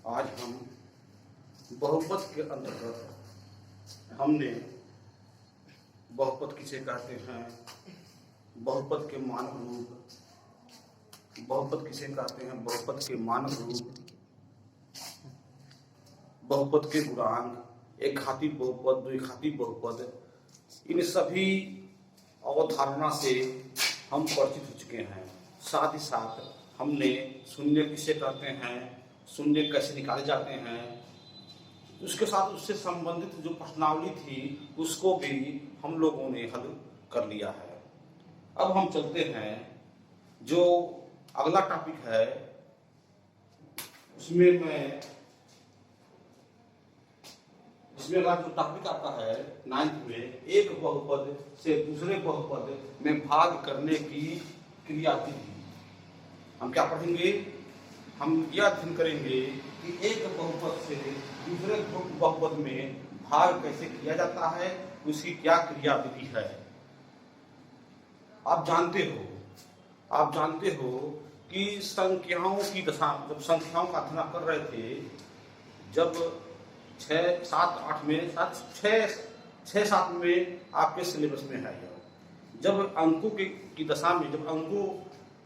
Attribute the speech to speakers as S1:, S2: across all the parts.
S1: आज हम बहुपद के अंतर्गत हमने बहुपद किसे कहते हैं, बहुपद के मानक रूप, बहुपद किसे कहते हैं, बहुपद के मानक रूप, बहुपद के गुणांक, एक घाती बहुपद, द्विघाती बहुपद, इन सभी अवधारणा से हम परिचित हो चुके हैं। साथ ही साथ हमने शून्य किसे कहते हैं, शून्य कैसे निकाले जाते हैं, उसके साथ उससे संबंधित जो प्रश्नावली थी उसको भी हम लोगों ने हल कर लिया है। अब हम चलते हैं जो अगला टॉपिक है, उसमें अगला जो टॉपिक आता है 9th में, एक बहुपद से दूसरे बहुपद में भाग करने की क्रियाविधि। हम क्या पढ़ेंगे, हम यह अध्ययन करेंगे कि एक बहुपद से दूसरे बहुपद में भाग कैसे किया जाता है, उसकी क्या क्रियाविधि है। आप जानते हो कि संख्याओं की दशा, जब संख्याओं का अध्ययन कर रहे थे, जब 6, 7, 8 में 6, 7 में आपके सिलेबस में है। जब अंकों की दशा में, जब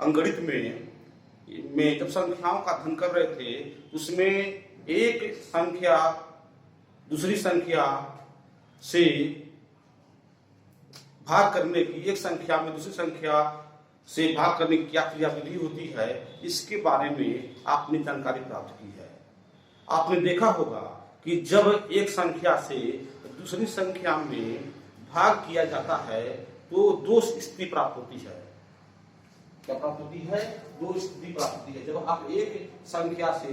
S1: अंगणित में जब संख्याओं का अध्ययन कर रहे थे, उसमें एक संख्या दूसरी संख्या से भाग करने की, एक संख्या में दूसरी संख्या से भाग करने की क्या क्रियाविधि होती है, इसके बारे में आपने जानकारी प्राप्त की है। आपने देखा होगा कि जब एक संख्या से दूसरी संख्या में भाग किया जाता है तो दो स्थिति प्राप्त होती है। क्या प्राप्त होती है? दो स्थिति प्राप्त होती है। जब आप एक संख्या से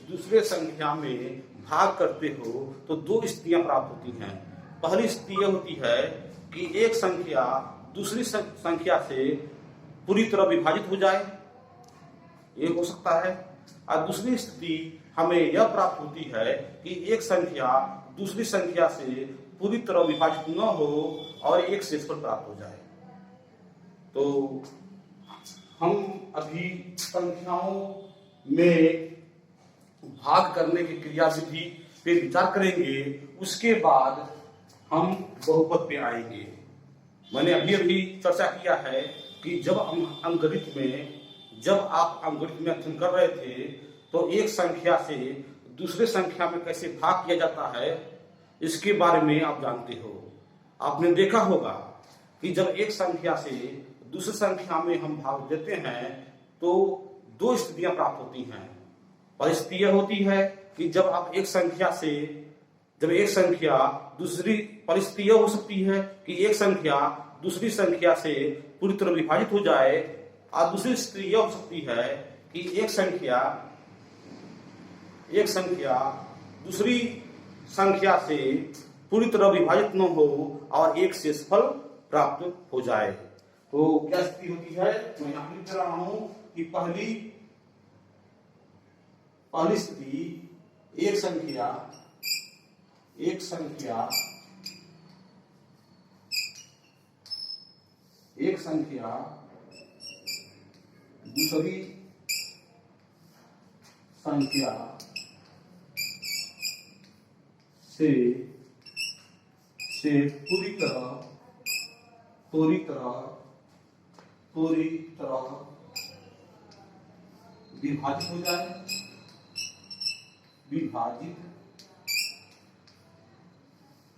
S1: दूसरे संख्या में भाग करते हो तो दो स्थितियां प्राप्त होती हैं। पहली स्थिति यह होती है कि एक संख्या दूसरी संख्या से पूरी तरह विभाजित हो जाए, ये हो सकता है। और दूसरी स्थिति हमें यह प्राप्त होती है कि एक संख्या दूसरी संख्या से पूरी तरह विभाजित न हो और एक शेषफल प्राप्त हो जाए। तो हम अभी संख्याओं में भाग करने की क्रियाविधि पे विचार करेंगे, उसके बाद हम बहुपद पे आएंगे। मैंने अभी चर्चा किया है कि जब आप अंकगणित में अध्ययन कर रहे थे तो एक संख्या से दूसरे संख्या में कैसे भाग किया जाता है, इसके बारे में आप जानते हो। आपने देखा होगा कि जब एक संख्या से दूसरी संख्या में हम भाग देते हैं तो दो स्थितियां प्राप्त होती हैं। पहली स्थिति यह होती है कि जब एक संख्या दूसरी, परिस्थिति यह हो सकती है कि एक संख्या दूसरी संख्या से पूरी तरह विभाजित हो जाए, और दूसरी स्थिति यह हो सकती है कि एक संख्या दूसरी संख्या से पूरी तरह विभाजित न हो और एक शेषफल प्राप्त हो जाए। तो क्या स्थिति होती है, मैं यहां लिख रहा हूं कि पहली स्थिति, एक संख्या दूसरी संख्या से पूरी तरह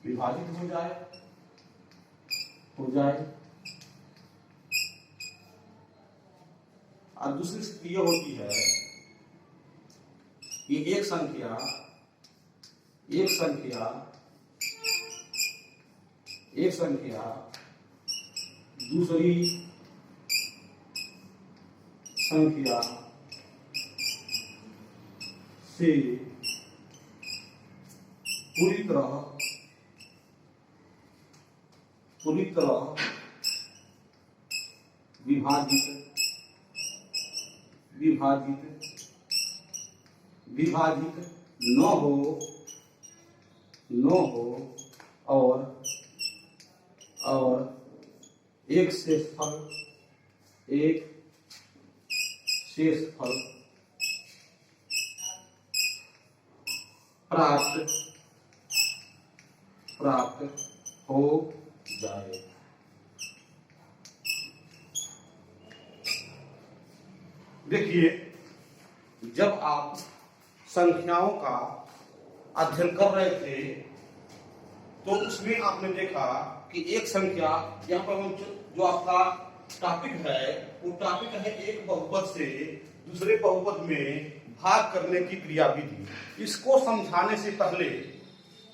S1: विभाजित हो जाए, और दूसरी स्थिति यह होती है कि एक संख्या दूसरी संख्या से पूरी तरह विभाजित न हो और एक शेषफल प्राप्त प्राप्त हो जाए। देखिए, जब आप संख्याओं का अध्ययन कर रहे थे तो उसमें आपने देखा कि एक संख्या, यहाँ पर हम जो आपका टॉपिक है वो टॉपिक है एक बहुपद से दूसरे बहुपद में भाग करने की क्रियाविधि। इसको समझाने से पहले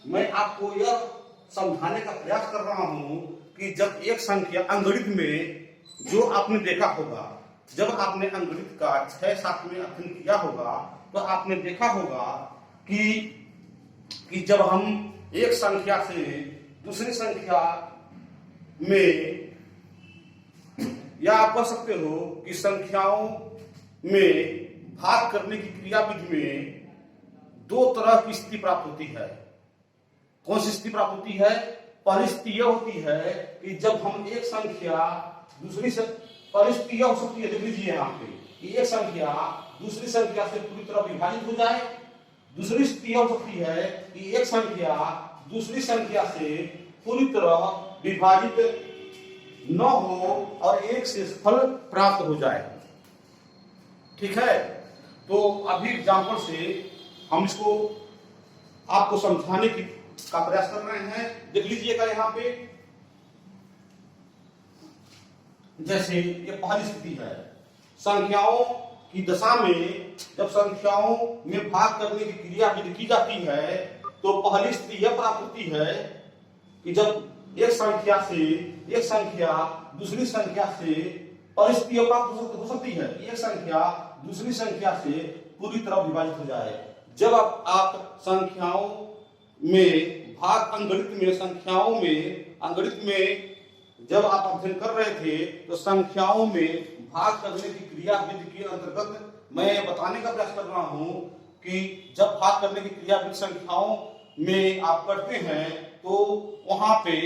S1: मैं आपको यह समझाने का प्रयास कर रहा हूं कि जब एक संख्या अंगणित में, जो आपने देखा होगा, जब आपने अंगणित का 6-7 में अध्ययन किया होगा तो आपने देखा होगा कि जब हम एक संख्या से दूसरी संख्या में, या आप कह सकते हो कि संख्याओं में भाग करने की क्रियाविधि में दो तरह की स्थिति प्राप्त होती है। कौन सी स्थिति प्राप्त होती है? पहली स्थिति यह होती है कि जब हम एक संख्या दूसरी से, परिस्थिति यह हो सकती है, देख लीजिए यहाँ पे, कि एक संख्या दूसरी संख्या से पूरी तरह विभाजित हो जाए। दूसरी स्थिति यह हो सकती है कि एक संख्या दूसरी संख्या से पूरी तरह विभाजित न हो और एक शेषफल प्राप्त हो जाए। ठीक है, तो अभी एग्जाम्पल से हम इसको आपको समझाने की का प्रयास कर रहे हैं। देख लीजिएगा यहाँ पे, जैसे ये पहली स्थिति है, संख्याओं की दशा में जब संख्याओं में भाग करने की क्रियाविधि की जाती है तो पहली स्थिति यह प्राप्त होती है कि जब एक संख्या दूसरी संख्या से, परिस्थिति प्राप्त हो सकती है कि एक संख्या दूसरी संख्या से पूरी तरह विभाजित हो जाए। जब आप संख्याओं में भाग, अंगणित में जब आप अध्ययन कर रहे थे तो संख्याओं में भाग करने की क्रियाविधि के अंतर्गत मैं बताने का प्रयास कर रहा हूं कि जब भाग करने की क्रियाविधि संख्याओं में आप करते हैं तो वहां पे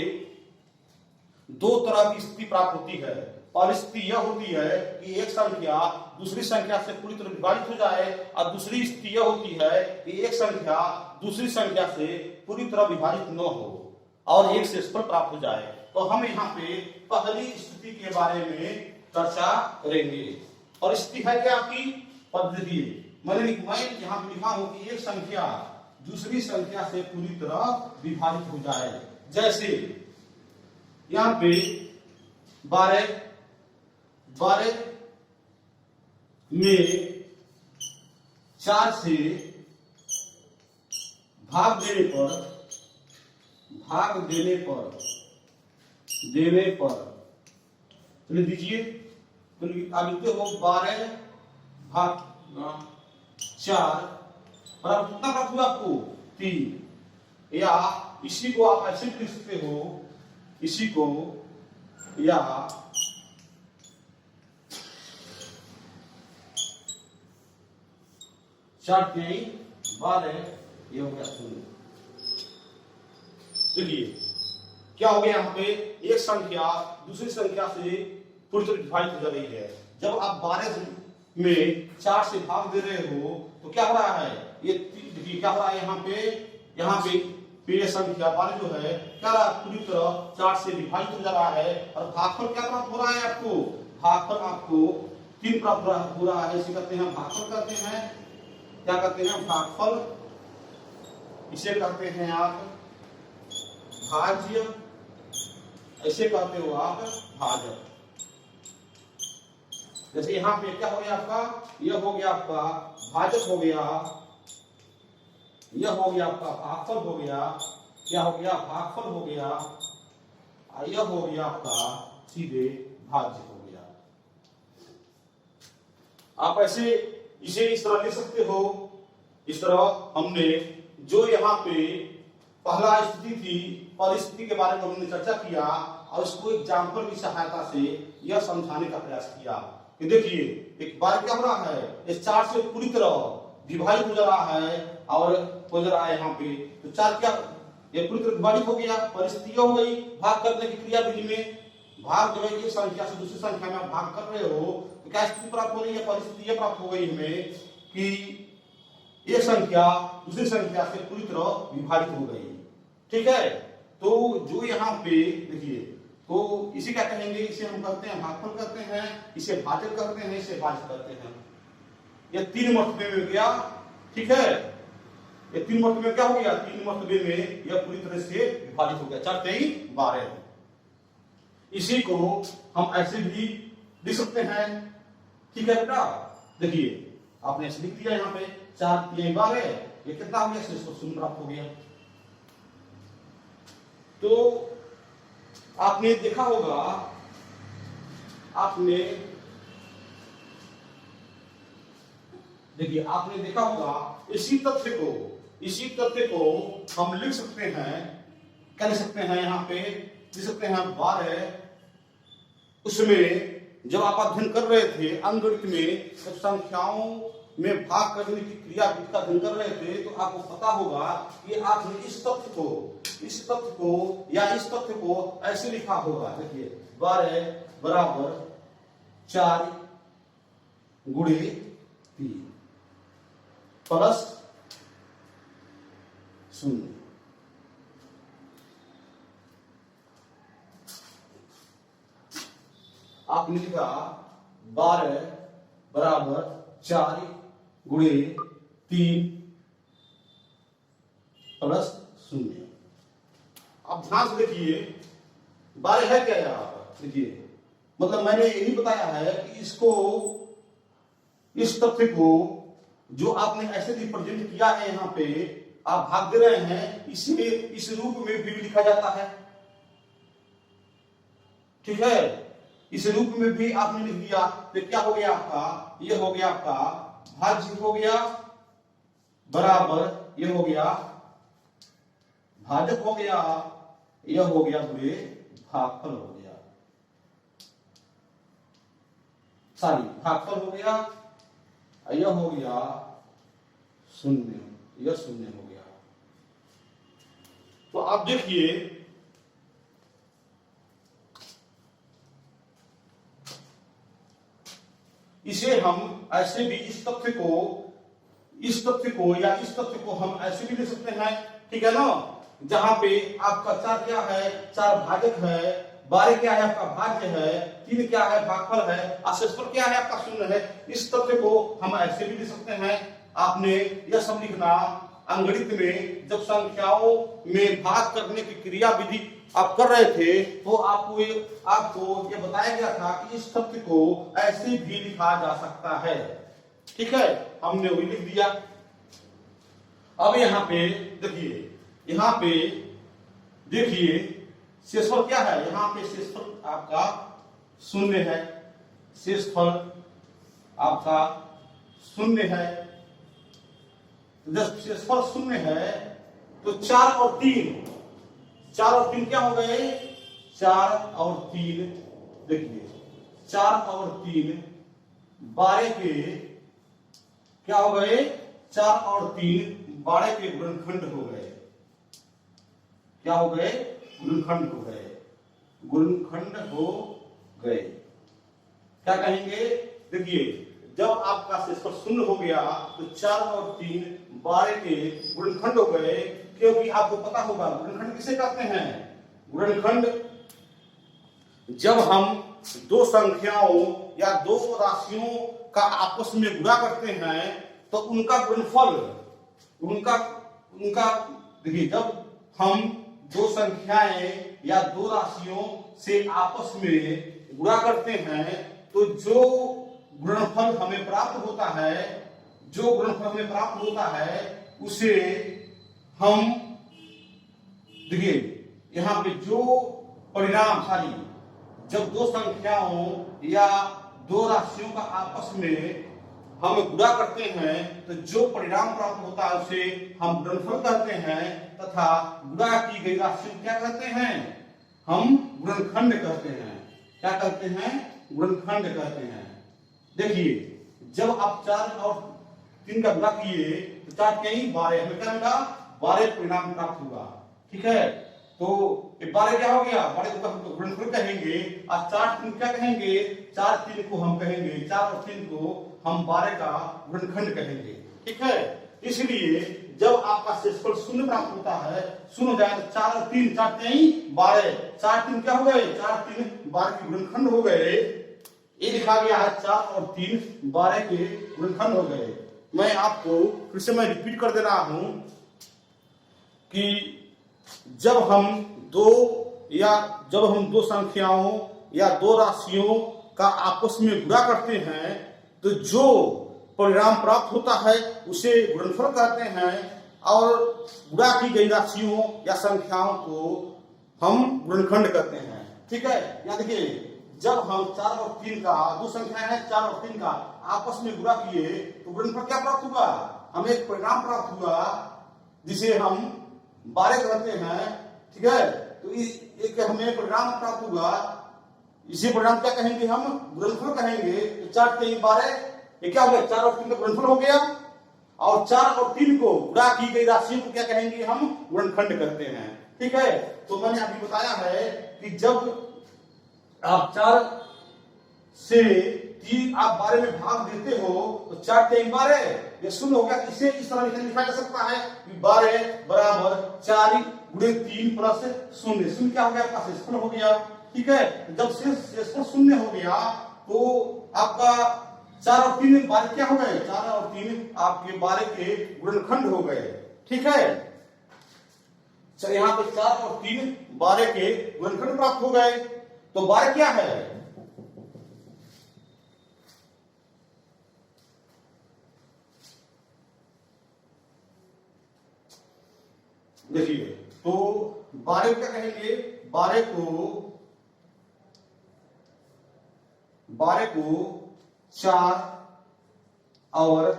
S1: दो तरह की स्थिति प्राप्त होती है। परिस्थिति यह होती है कि एक संख्या दूसरी संख्या से पूरी तरह विभाजित हो जाए, और दूसरी स्थिति यह होती है कि एक संख्या दूसरी संख्या से पूरी तरह विभाजित न हो और एक शेषफल प्राप्त हो जाए। तो हम यहाँ पे पहली स्थिति के बारे में चर्चा करेंगे। और स्थिति है क्या आपकी? पद्धति। मैं यहाँ पे लिखा हूं कि एक संख्या दूसरी संख्या से पूरी तरह विभाजित हो जाए। जैसे यहाँ पे 12 में 4 से भाग देने पर चलिए दीजिए, आप लिखते हो 12 भाग 4 और अब कितना प्राप्त हुआ आपको? 3। या इसी को आप ऐसे लिख सकते हो, इसी को, या 4 3 12, ये हो गया 0। चलिए क्या हो गया यहाँ पे? एक संख्या दूसरी संख्या से पूरी तरह विभाजित हो जा रही है। जब आप 12 में 4 से भाग दे रहे हो तो क्या हो रहा है? ये देखिए क्या हो रहा है यहाँ पे ये संख्या 12 जो है क्या पूरी तरह 4 से विभाजित हो जा रहा है। और भागफल क्या प्राप्त हो रहा है आपको? भागफल आपको 3 प्राप्त हो रहा है। इसे कहते हैं भागफल, कहते हैं क्या कहते हैं? भागफल। इसे कहते हैं आप भाज्य, ऐसे कहते हो आप भाजक। जैसे यहाँ पे क्या हो गया आपका? यह हो गया आपका भाजक हो गया, यह हो गया आपका भागफल हो गया, क्या हो गया? भागफल हो गया, यह हो गया आपका सीधे भाज्य हो गया। आप ऐसे इसे इस तरह लिख सकते हो। इस तरह हमने जो यहाँ पे पहला स्थिति थी, परिस्थिति के बारे में हमने चर्चा किया और उसको एग्जाम्पल की सहायता से यह समझाने का प्रयास किया कि देखिए एक बार क्या हो रहा है, इस 4 से पूरी तरह विभाजित हो जा रहा है और हो जा रहा है यहाँ पे, तो 4 क्या, ये पूरी तरह विभाजित हो गया। परिस्थिति हो गई भाग करने की क्रियाविधि में, भाग जो है एक संख्या से दूसरी संख्या में भाग कर रहे हो तो क्या स्थिति प्राप्त हो रही है? परिस्थिति यह प्राप्त हो गई हमें कि एक संख्या दूसरी संख्या से पूरी तरह विभाजित हो गई। ठीक है, तो जो यहाँ पे देखिए, तो इसे क्या कहेंगे, इसे हम कहते हैं भागफल कहते हैं, इसे भाजक कहते हैं, इसे भाज्य कहते हैं। ये 3 मर्तबे में गया। ठीक है, ये 3 मर्तबे में क्या हो गया, 3 मर्तबे में यह पूरी तरह से विभाजित हो गया, 4 3 12। इसी को हम ऐसे भी लिख सकते हैं। ठीक है बेटा, देखिए आपने ऐसे लिख दिया यहाँ पे 4 3 12, ये कितना हो गया, 600 प्राप्त हो गया। तो आपने देखा होगा, आपने देखा होगा, इसी तथ्य को हम लिख सकते हैं, क्या लिख सकते हैं, यहाँ पे लिख सकते हैं 12। उसमें जब आप अध्ययन कर रहे थे अंकगणित में, जब संख्याओं में भाग करने की क्रिया विधि का अध्ययन कर रहे थे, तो आपको पता होगा कि आपने इस तथ्य को या इस तथ्य को ऐसे लिखा होगा। देखिए 12 बराबर 4 गुणे 3 प्लस 0। आपने लिखा 12 बराबर 4 गुणे 3 प्लस 0। अब ध्यान से देखिए, 12 है क्या यहाँ पर, देखिए मतलब मैंने यही बताया है कि इसको, इस तथ्य को जो आपने ऐसे रिप्रेजेंट किया है, यहाँ पे आप भाग दे रहे हैं, इसे इस रूप में भी लिखा जाता है। ठीक है, इस रूप में भी आपने लिख दिया, तो क्या हो गया आपका, ये हो गया आपका भाज्य हो गया, बराबर ये हो गया भाजक हो गया, यह हो गया बुरे भागफल हो गया, सॉरी भागफल हो गया, यह हो गया 0, यह 0 हो गया। तो आप देखिए, इसे हम ऐसे भी इस तथ्य को या इस तथ्य को हम ऐसे भी लिख सकते हैं। ठीक है ना, जहां पे आपका 4 क्या है, 4 भाजक है, 12 क्या है आपका भाज्य है, 3 क्या है भागफल है, और शेषफल क्या है आपका 0 है। इस तथ्य को हम ऐसे भी लिख सकते हैं। आपने यह सब लिखना अंकगणित में, जब संख्याओं में भाग करने की क्रिया विधि आप कर रहे थे, तो आपको ये बताया गया था कि इस तथ्य को ऐसे भी लिखा जा सकता है। ठीक है, हमने वही लिख दिया। अब यहाँ पे देखिए शेषफल क्या है, यहाँ पे शेषफल आपका 0 है, शेषफल आपका 0 है। जब शेषफल 0 है तो 4 और 3 क्या हो गए, 4 और 3, देखिए 4 और 3 12 के क्या हो गए, 4 और 3 12 के गुणनखंड हो गए। क्या हो गए, गुणनखंड हो गए, गुणनखंड हो गए। क्या कहेंगे, देखिए जब आपका शेषफल 0 हो गया तो 4 और 3 12 के गुणनखंड हो गए, क्योंकि आपको पता होगा गुणनखंड किसे कहते हैं। गुणनखंड जब हम दो संख्याओं या दो राशियों का आपस में गुणा करते हैं तो उनका गुणनफल, उनका देखिए, जब हम दो संख्याएं या दो राशियों से आपस में गुणा करते हैं तो जो गुणनफल हमें प्राप्त होता है, उसे हम देखिए यहाँ पे जो परिणाम, जब दो संख्याओं या दो राशियों का आपस में हम गुणा करते हैं तो जो परिणाम प्राप्त होता है उसे हम गुणनफल कहते हैं, तथा गुणा की गई राशि क्या कहते हैं, हम गुणनखंड कहते हैं। क्या कहते हैं, गुणनखंड कहते हैं। देखिए जब आप 4 और 3 का गुणा किए तो 4 के ही 12, हमें क्या मिला, 12 परिणाम प्राप्त हुआ। ठीक है, तो 12 क्या हो गया, 12 को हम गुणनफल कहेंगे, और 4 3 क्या कहेंगे, 4 3 को हम कहेंगे, 4 और 3 को हम 12 का गुणनखंड कहेंगे। ठीक है, इसलिए जब आपका शेषफल शून्य प्राप्त होता है, शून्य हो जाए तो 4 और 3, 4 3 12, 4 3 क्या हो गए, 4 3 12 के गुणनखंड हो गए। ये लिखा गया है 4 और 3 12 के गुणनखंड हो गए। मैं आपको फिर से मैं रिपीट कर दे रहा हूं कि जब हम दो संख्याओं या दो राशियों का आपस में गुणा करते हैं तो जो परिणाम प्राप्त होता है उसे गुणनफल कहते हैं, और गुणा की गई राशियों या संख्याओं को हम गुणनखंड कहते हैं। ठीक है, यहाँ देखिए, जब हम 4 और 3 का, दो संख्याएं हैं 4 और 3 का, आपस में गुणा किए तो गुणनफल क्या प्राप्त हुआ, हमें एक परिणाम प्राप्त हुआ जिसे हम 12 कहते हैं। ठीक है, तो एक हमें परिणाम प्राप्त हुआ, इसी परिणाम क्या कहेंगे, हम गुणनफल कहेंगे। तो 4 3 12, ये क्या हो गया, 4 और 3 का गुणनफल हो गया, और 4 और 3 को गुणा की गई राशियों को क्या कहेंगे, हम गुणनखंड कहते हैं। ठीक है, तो मैंने अभी बताया है कि जब आप 4 से 3 आप 12 में भाग देते हो तो 4 3 12, ये शून्य हो गया। इसे इस तरह लिखा जा सकता है कि 12 बराबर 4 गुणे 3 प्लस शून्य। शून्य क्या हो गया, आपका शेषफल हो गया। ठीक है, जब शेषफल शून्य हो गया तो आपका 4 और 3 12 क्या हो गए, 4 और 3 आपके 12 के गुणनखंड हो गए। ठीक है, चल यहाँ पे 4 और 3 12 के गुणनखंड प्राप्त हो गए। तो 12 क्या है, देखिए, तो 12 क्या कहेंगे, 12 को 4 और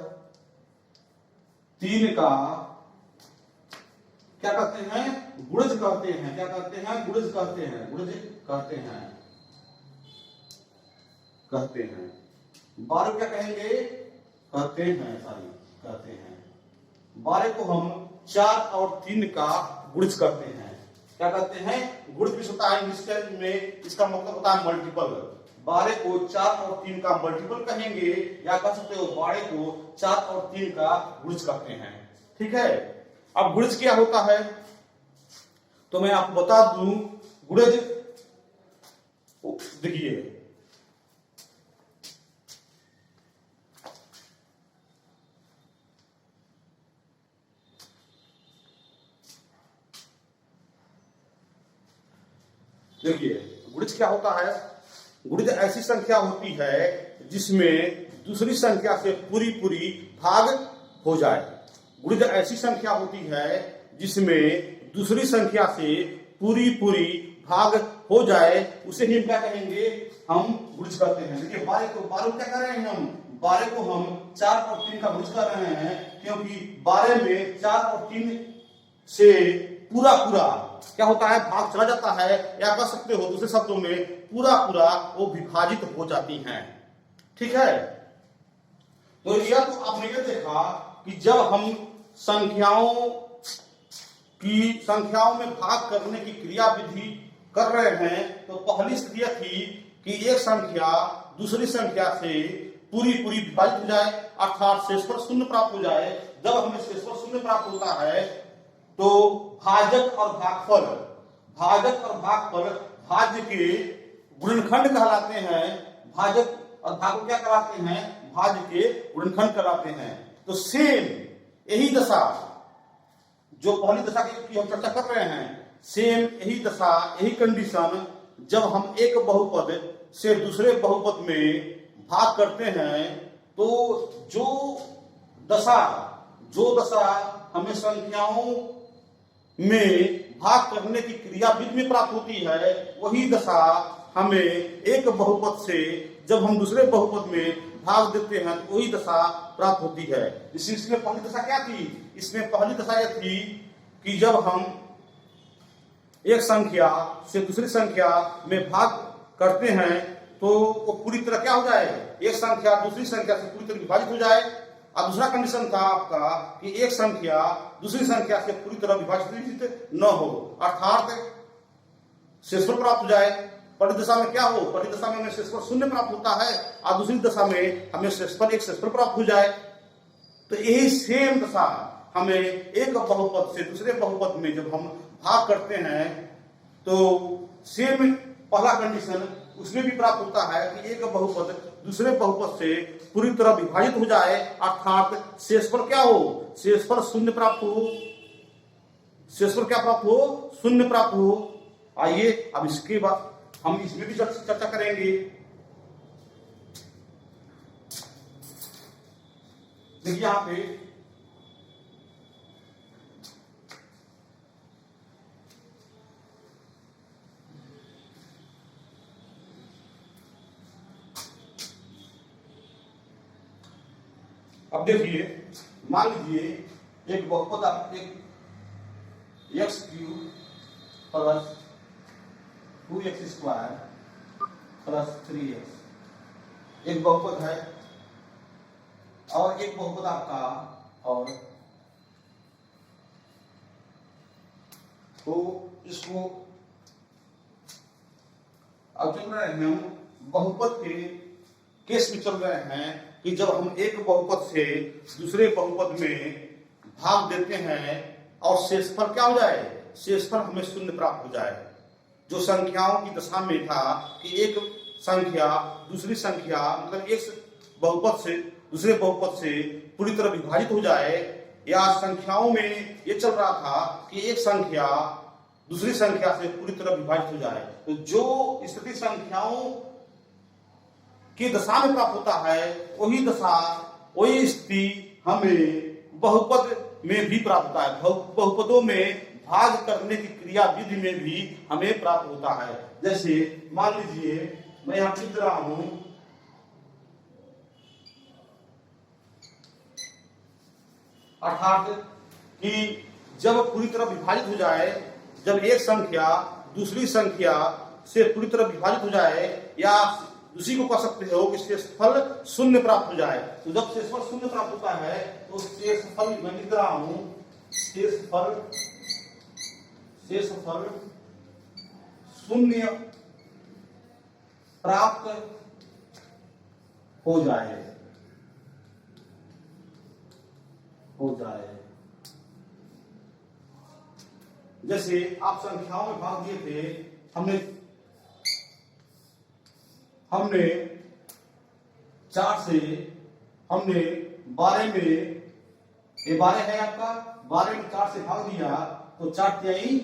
S1: 3 का क्या कहते हैं, गुणज कहते हैं। क्या कहते हैं, गुणज कहते हैं, गुणज कहते हैं, 12 क्या कहेंगे, कहते हैं 12 को हम 4 और 3 का गुणज करते हैं। क्या कहते हैं, गुणज भी होता है इंग्लिश में, इसका मतलब होता है मल्टीपल। 12 को 4 और 3 का मल्टीपल कहेंगे, या कह सकते हो 12 को 4 और 3 का गुणज करते हैं। ठीक है, अब गुणज क्या होता है तो मैं आपको बता दूं। गुणज देखिए, गुणज क्या होता है, गुणज ऐसी संख्या होती है जिसमें दूसरी संख्या से पूरी भाग हो जाए। गुणज ऐसी संख्या होती है जिसमें दूसरी संख्या से पूरी भाग हो जाए, उसे ही क्या कहेंगे, हम गुणज कहते हैं। देखिए 12 को क्या कर रहे हैं, हम 12 को हम 4 और 3 का गुणज कर रहे हैं, क्योंकि 12 में 4 और 3 से पूरा क्या होता है, भाग चला जाता है, या कह सकते हो दूसरे शब्दों में पूरा वो विभाजित हो जाती हैं। ठीक है, तो यह तो आपने ये देखा कि जब हम संख्याओं में भाग करने की क्रिया विधि कर रहे हैं तो पहली स्थिति थी कि एक संख्या दूसरी संख्या से पूरी विभाजित हो जाए, अर्थात शेषफल शून्य प्राप्त हो जाए। जब हमें शेषफल शून्य प्राप्त होता है तो भाजक और भागफल भाज्य के गुणनखंड कहलाते हैं। भाजक और भाग क्या कहलाते हैं, भाज्य के गुणनखंड कहलाते हैं। तो सेम यही दशा जो पहली दशा की हम चर्चा कर रहे हैं, सेम यही दशा, यही कंडीशन जब हम एक बहुपद से दूसरे बहुपद में भाग करते हैं तो जो दशा हमें संख्याओं में भाग करने की क्रियाविधि में प्राप्त होती है, वही दशा हमें एक बहुपद से जब हम दूसरे बहुपद में भाग देते हैं तो वही दशा प्राप्त होती है। इसमें पहली दशा क्या थी, इसमें पहली दशा यह थी कि जब हम एक संख्या से दूसरी संख्या में भाग करते हैं तो वो पूरी तरह क्या हो जाए, एक संख्या दूसरी संख्या से पूरी तरह विभाजित हो जाए। अब दूसरा कंडीशन था आपका कि एक संख्या दूसरी संख्या से पूरी तरह विभाजित न हो, अर्थात शेषफल प्राप्त हो जाए। पहली दशा में क्या हो, पहली दशा में हमें शेषफल शून्य प्राप्त होता है और दूसरी दशा में हमें शेषफल प्राप्त हो जाए। तो यही सेम दशा हमें एक बहुपद से दूसरे बहुपद में जब हम भाग करते हैं तो सेम पहला कंडीशन उसमें भी प्राप्त होता है कि एक बहुपद दूसरे बहुपद से पूरी तरह विभाजित हो जाए, अर्थात शेषफल क्या हो, शेषफल शून्य प्राप्त हो। शेषफल क्या प्राप्त हो, शून्य प्राप्त हो। आइए अब इसके बाद हम इसमें भी चर्चा करेंगे। देखिए यहां पे अब देखिए, मान लीजिए एक बहुपद एक x cube plus 2x square plus 3x एक बहुपद है, और एक बहुपद आपका और तो इसको अब चल रहे हैं हम बहुपद के केस में चल रहे हैं कि जब हम एक बहुपद से दूसरे बहुपद में भाग देते हैं और शेषफल क्या हो जाए, शेषफल हमें शून्य प्राप्त हो जाए। जो संख्याओं की दशा में था कि एक संख्या दूसरी संख्या मतलब एक बहुपद से दूसरे बहुपद से पूरी तरह विभाजित हो जाए, या संख्याओं में ये चल रहा था कि एक संख्या दूसरी संख्या से पूरी तरह विभाजित हो जाए, तो जो स्थिति संख्याओं की दशा में प्राप्त होता है वही दशा वही स्थिति हमें बहुपद में भी प्राप्त होता है। बहुपदों में भाग करने की क्रिया विधि में भी हमें प्राप्त होता है। जैसे मान लीजिए मैं यहां लिख रहा हूं अर्थात कि जब पूरी तरह विभाजित हो जाए, जब एक संख्या दूसरी संख्या से पूरी तरह विभाजित हो जाए, या उसी को कह सकते हो कि शेषफल शून्य प्राप्त हो जाए। तो जब शेषफल शून्य प्राप्त होता है तो शेषफल मैं लिख रहा हूं शेषफल शून्य प्राप्त हो जाए जैसे आप संख्याओं में भाग दिए थे, हमने 4 से हमने 12 में, ये 12 है आपका, 12 में 4 से भाग दिया तो 4 तिहाई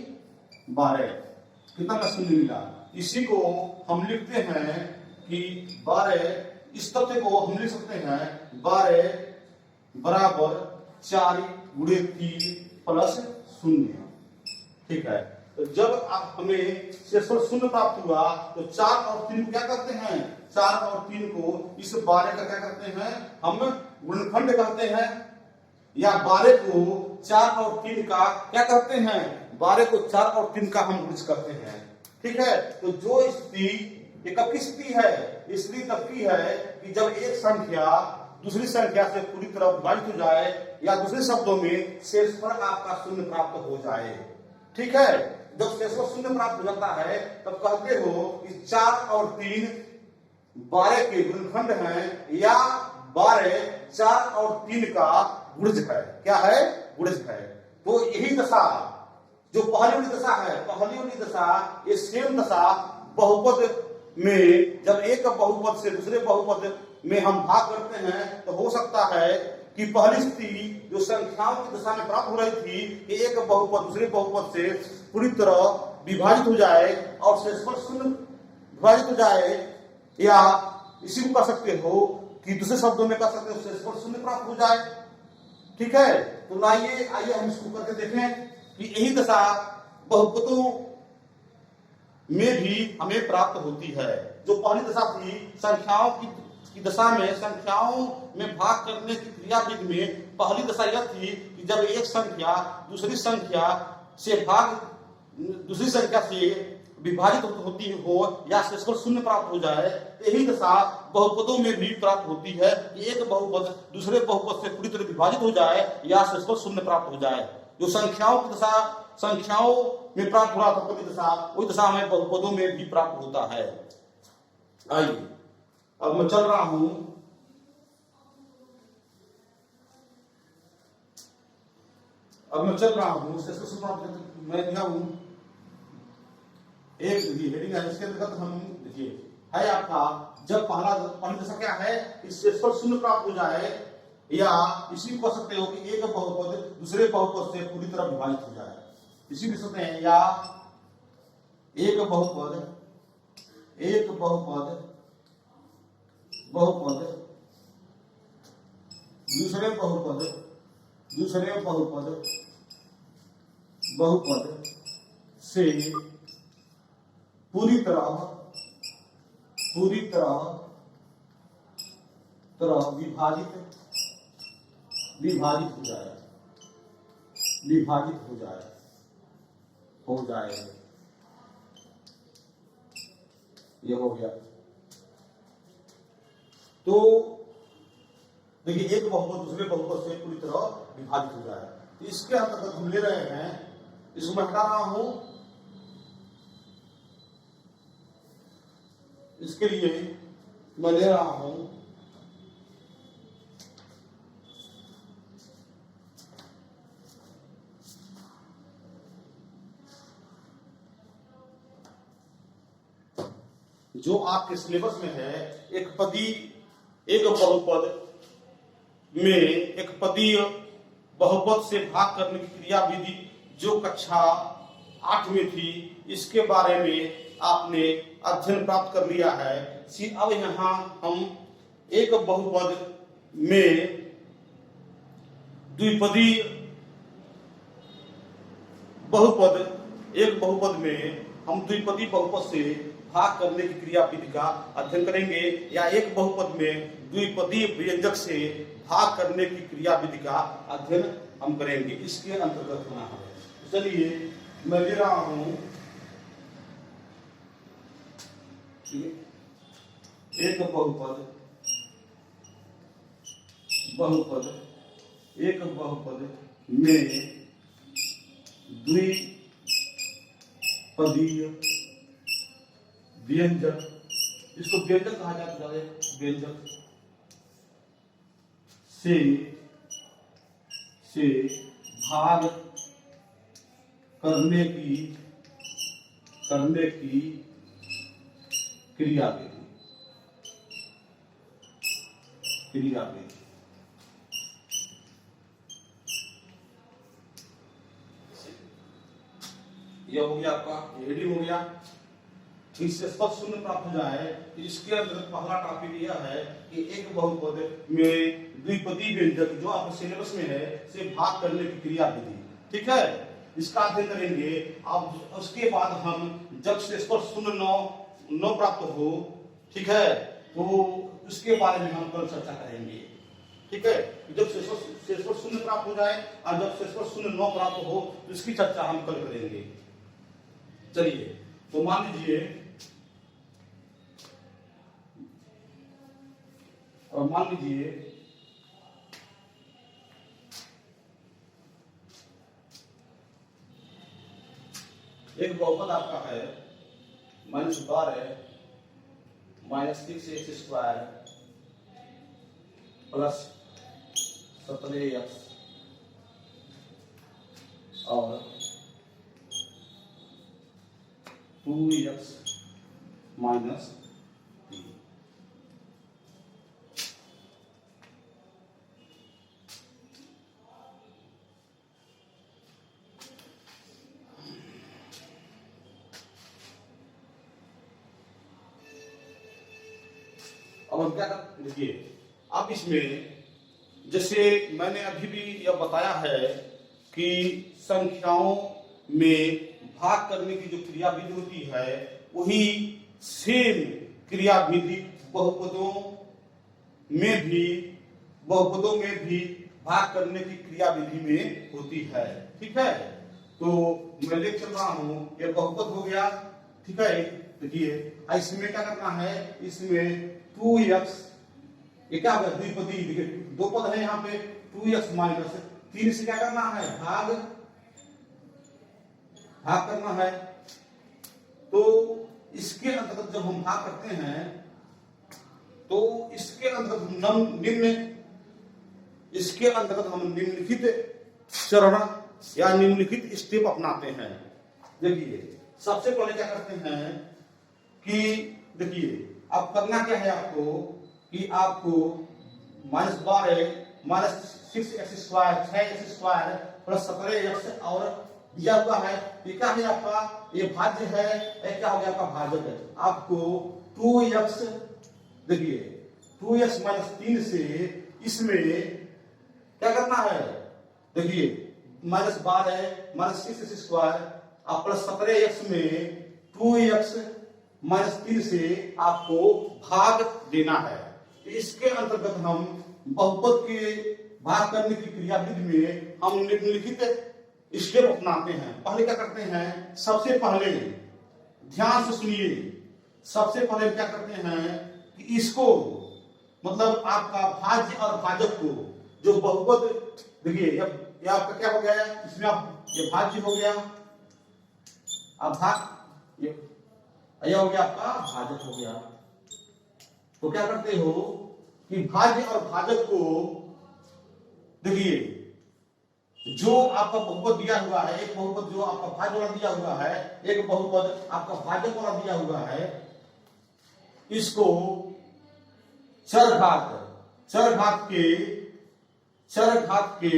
S1: 12, कितना का शून्य मिला। इसी को हम लिखते हैं कि 12, इस तथ्य को हम लिख सकते हैं 12 बराबर 4 गुणे 3 प्लस 0। ठीक है, तो जब हमें शेषफल शून्य प्राप्त हुआ तो 4 और 3 को क्या करते हैं, 4 और 3 को इस 12 का क्या करते हैं, हम गुणनखंड कहते हैं, या 12 को 4 और 3 का क्या करते हैं, 12 को 4 और 3 का हम गुणज करते हैं। ठीक है, तो जो स्थिति ये कब की स्थिति है, स्थिति तब की है कि जब एक संख्या दूसरी संख्या से पूरी तरह विभाजित हो जाए, या दूसरे शब्दों में शेषफल आपका शून्य प्राप्त हो जाए। ठीक है, जब शेषफल शून्य प्राप्त हो जाता है तब कहते हो कि 4 और 3 12 के गुणनखंड हैं, या 12 4 और 3 का गुणज है। क्या है, गुणज है। तो यही दशा जो पहली वाली दशा है, पहली वाली दशा ये सेम दशा बहुपद में जब एक बहुपद से दूसरे बहुपद में हम भाग करते हैं तो हो सकता है कि पहली स्थिति जो संख्याओं की दशा में प्राप्त हो रही थी कि एक बहुपद दूसरे बहुपद से पूरी तरह विभाजित हो जाए और शेषफल शून्य विभाजित हो जाए, या इसी को कह सकते हो कि दूसरे शब्दों में कह सकते हो शेषफल शून्य प्राप्त हो जाए। ठीक है, तो आइए हम इसको करके देखें कि यही दशा बहुपदों में भी हमें प्राप्त होती है। जो पहली दशा थी संख्याओं की दशा में, संख्याओं में भाग करने की क्रिया विधि में पहली दशा यह थी कि जब एक संख्या दूसरी संख्या से विभाजित होती हो या शेषफल शून्य प्राप्त हो जाए, यही दशा बहुपदों में भी प्राप्त होती है कि एक बहुपद दूसरे बहुपद से पूरी तरह विभाजित हो जाए या शेषफल शून्य प्राप्त हो जाए। जो संख्याओं की दशा संख्याओं में प्राप्त हो रहा था पहली दशा, वही दशा हमें बहुपदों में भी प्राप्त होता है। आइए अब मैं चल रहा हूं अब मैं चल रहा हूँ, मैं लिखा हूँ एक हेडिंग है, इसके अंतर्गत हम देखिए है आपका, जब पहली दशा क्या है, इससे स्पर्श शून्य प्राप्त हो जाए, या इसी को कह सकते हो कि एक बहुपद दूसरे बहुपद से पूरी तरह विभाजित हो जाए, इसी लिख सकते हैं, या एक बहुपद दूसरे बहुपद से पूरी तरह विभाजित हो जाए। ये हो गया। तो देखिए, एक बहुपद दूसरे बहुपद से पूरी तरह विभाजित हो जाए, तो इसके अंतर्गत हम ले रहे हैं, इसको मैं हटा रहा हूं, इसके लिए मैं ले रहा हूं जो आपके सिलेबस में है, एक बहुपद में एक पदीय बहुपद से भाग करने की क्रिया विधि जो कक्षा 8 में थी, इसके बारे में आपने अध्ययन प्राप्त कर लिया है। अब यहां हम एक बहुपद में द्विपदीय बहुपद में हम द्विपदी बहुपद से भाग करने की क्रिया विधि का अध्ययन करेंगे, या एक बहुपद में द्विपदीय व्यंजक से भाग करने की क्रिया विधि का अध्ययन हम करेंगे, इसके अंतर्गत होना है। चलिए मैं ले रहा हूं एक बहुपद में द्विपदीय व्यंजक, इसको व्यंजक कहा जाता है, व्यंजक से भाग करने की क्रिया विधि। यह हो गया आपका हेडिंग हो गया। इससे स्पष्ट शून्य प्राप्त हो जाए, इसके अंतर्गत पहला टॉपिक यह है कि एक बहुपद में द्विपदी व्यंजक जो आपके सिलेबस में है से भाग करने की क्रिया विधि, ठीक है, इसका अध्ययन करेंगे। अब उसके बाद हम जब से स्पष्ट शून्य नौ प्राप्त हो, ठीक है, तो उसके बारे में हम कल चर्चा करेंगे, ठीक है। जब से स्पष्ट शून्य प्राप्त हो जाए और जब से स्पष्ट शून्य 9 प्राप्त हो, तो इसकी चर्चा हम कल करेंगे। चलिए, तो मान लीजिए एक बहुपद आपका है -12 -6x² प्लस 17x और 2x माइनस 3। अब हम क्या कर, देखिए, अब इसमें जैसे मैंने अभी भी यह बताया है कि संख्याओं में भाग करने की जो क्रिया विधि होती है, वही सेम क्रिया विधि बहुपदों में भी भाग करने की क्रिया विधि में होती है, ठीक है। तो मैं ले चल रहा हूं, ये बहुपद हो गया, ठीक है। देखिए, इसमें क्या करना है, इसमें 2x, ये क्या होगा, द्विपदी, देखिए दो पद है यहाँ पे, 2x माइनस 3 से क्या करना है, भाग करना है। तो इसके अंतर्गत जब हम भाग करते हैं, तो इसके अंतर्गत हम निम्नलिखित चरण या निम्नलिखित स्टेप अपनाते हैं। देखिए सबसे पहले क्या करते हैं कि देखिए अब करना क्या है आपको कि आपको -12 -6x² 6x² प्लस 17x और दिया हुआ है। ये क्या है आपका, ये भाज्य है, ये क्या हो गया आपका भाजक है। आपको 2x देखिए 2x - 3 से इसमें क्या करना है, देखिए -12 -6x² और प्लस 17x में 2x - 3 से आपको भाग देना है। इसके अंतर्गत हम बहुपद के भाग करने की क्रियाविधि में हम निम्नलिखित स्टेप अपनाते हैं। पहले क्या करते हैं, सबसे पहले ध्यान से सुनिए, सबसे पहले क्या करते हैं कि इसको मतलब आपका भाज्य और भाजक को जो बहुपद देखिए ये आपका क्या हो गया है, इसमें आप ये भाज्य हो गया, अब भाग ये हो गया आपका भाजक हो गया। तो क्या करते हो कि भाज्य और भाजक को देखिए जो आपका बहुपद दिया हुआ है, एक बहुपद जो आपका भाज्य वाला दिया हुआ है, एक बहुपद आपका भाजक वाला दिया हुआ है, इसको चरघात के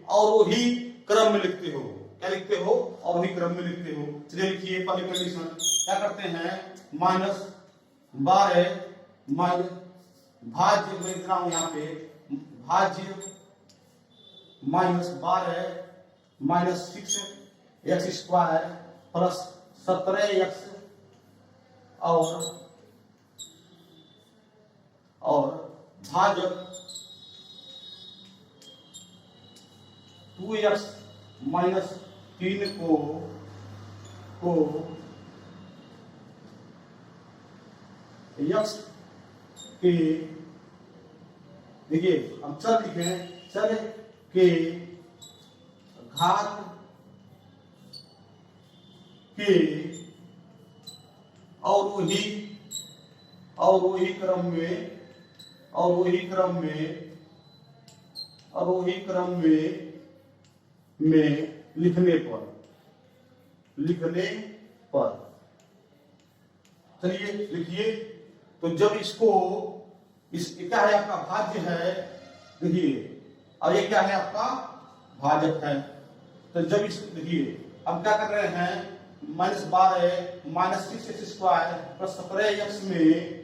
S1: अवरोही क्रम में लिखते हो। क्या लिखते हो, अवरोही क्रम में लिखते हो। चलिए लिखिए पहले कंडीशन क्या करते हैं, -12 भाज्य मैं लिख रहा हूं यहाँ पे, भाज्य -12 -6x² प्लस 17x और भाजक 2x - 3 को x के देखिए हम चर लिखे, चर के घात के अवरोही क्रम में लिखने पर चलिए लिखिए। तो जब इसको क्या है आपका भाज्य है, देखिए और ये क्या है आपका भाजक है। तो जब इस देखिए हम क्या कर रहे हैं, -12 -6x² प्लस 17x में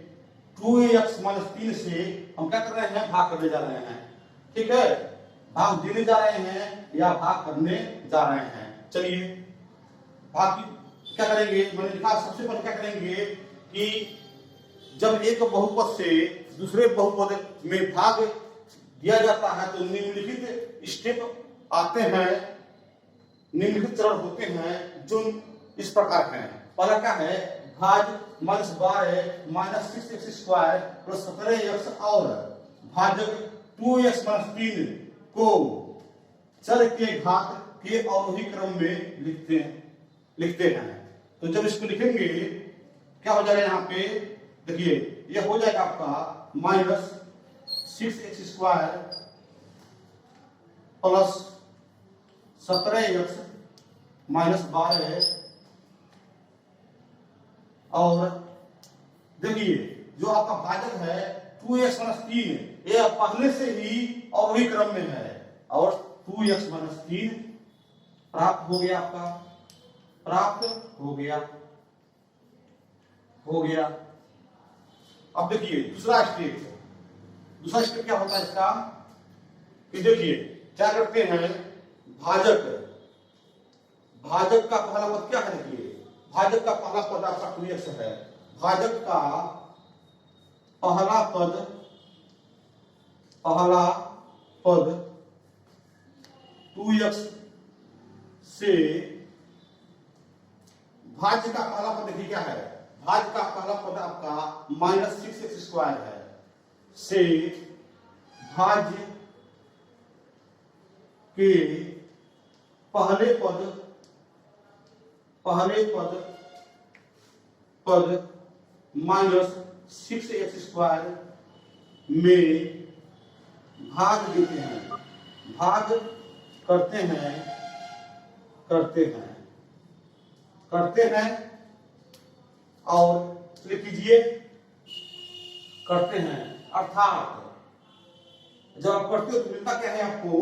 S1: 2x - 3 से हम क्या कर रहे हैं, भाग करने जा रहे हैं। ठीक है, भाग देने जा रहे हैं या भाग करने जा रहे हैं। चलिए भाग क्या करेंगे, मैंने लिखा सबसे पहले क्या करेंगे कि जब एक बहुपद से दूसरे बहुपद में भाग दिया जाता है तो निम्नलिखित स्टेप आते हैं, निम्नलिखित चरण होते हैं जो इस प्रकार हैं। पहला क्या है, भाज्य -12 -6x² प्लस 17x और भाजक 2x - 3 को चर के घात के अवरोही क्रम में लिखते हैं। तो जब इसको लिखेंगे क्या हो जाएगा, यहाँ पे देखिए ये हो जाएगा आपका -6x² प्लस 17x -12 और देखिए जो आपका भाजक है 2x - 3 ये पहले से ही अवरोही क्रम में है और 2x - 3 प्राप्त हो गया, आपका प्राप्त हो गया। अब देखिए दूसरा स्टेप क्या होता है इसका कि देखिए क्या करते हैं, भाजक का पहला पद क्या है, देखिए भाजक का पहला पद आपका 2x है। भाजक का पहला पद 2x से भाज्य का पहला पद देखिए क्या है, भाज्य का पहला पद आपका -6x² है से भाज्य के पहले पद -6x² में भाग देते हैं, भाग करते हैं करते हैं और लिख कीजिए करते हैं, अर्थात जब आप करते हो तो मिलता क्या है आपको,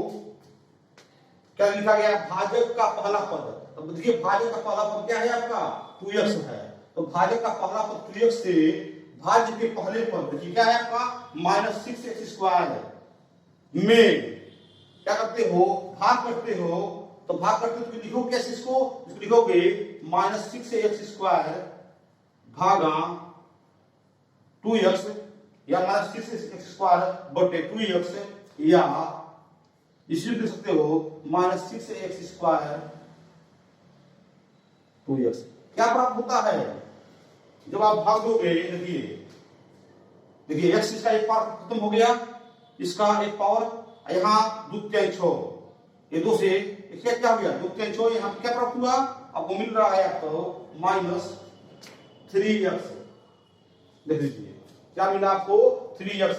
S1: क्या लिखा गया, भाजक का पहला पद। तो देखिए भाजक का पहला पद क्या है आपका 2x है, तो भाजक का पहला पद 2x से भाज्य के पहले पद देखिए क्या है आपका -6x² में क्या करते हो, भाग करते हो, तो भाग करते हो तो लिखो कैसे इसको लिखोगे -6x² भागा 2x या -6x² बटे 2x या इसलिए लिख सकते हो -6x² 2x। क्या प्राप्त होता है जब आप भाग दोगे, देखिए x इसका एक पावर खत्म हो गया, इसका एक पावर यहाँ द्वितीयांश हो, ये दो से क्या हो गया द्वितीयांश हो, यहाँ क्या प्राप्त हुआ आपको मिल रहा है आपको -3x। देख लीजिए क्या मिला आपको 3x।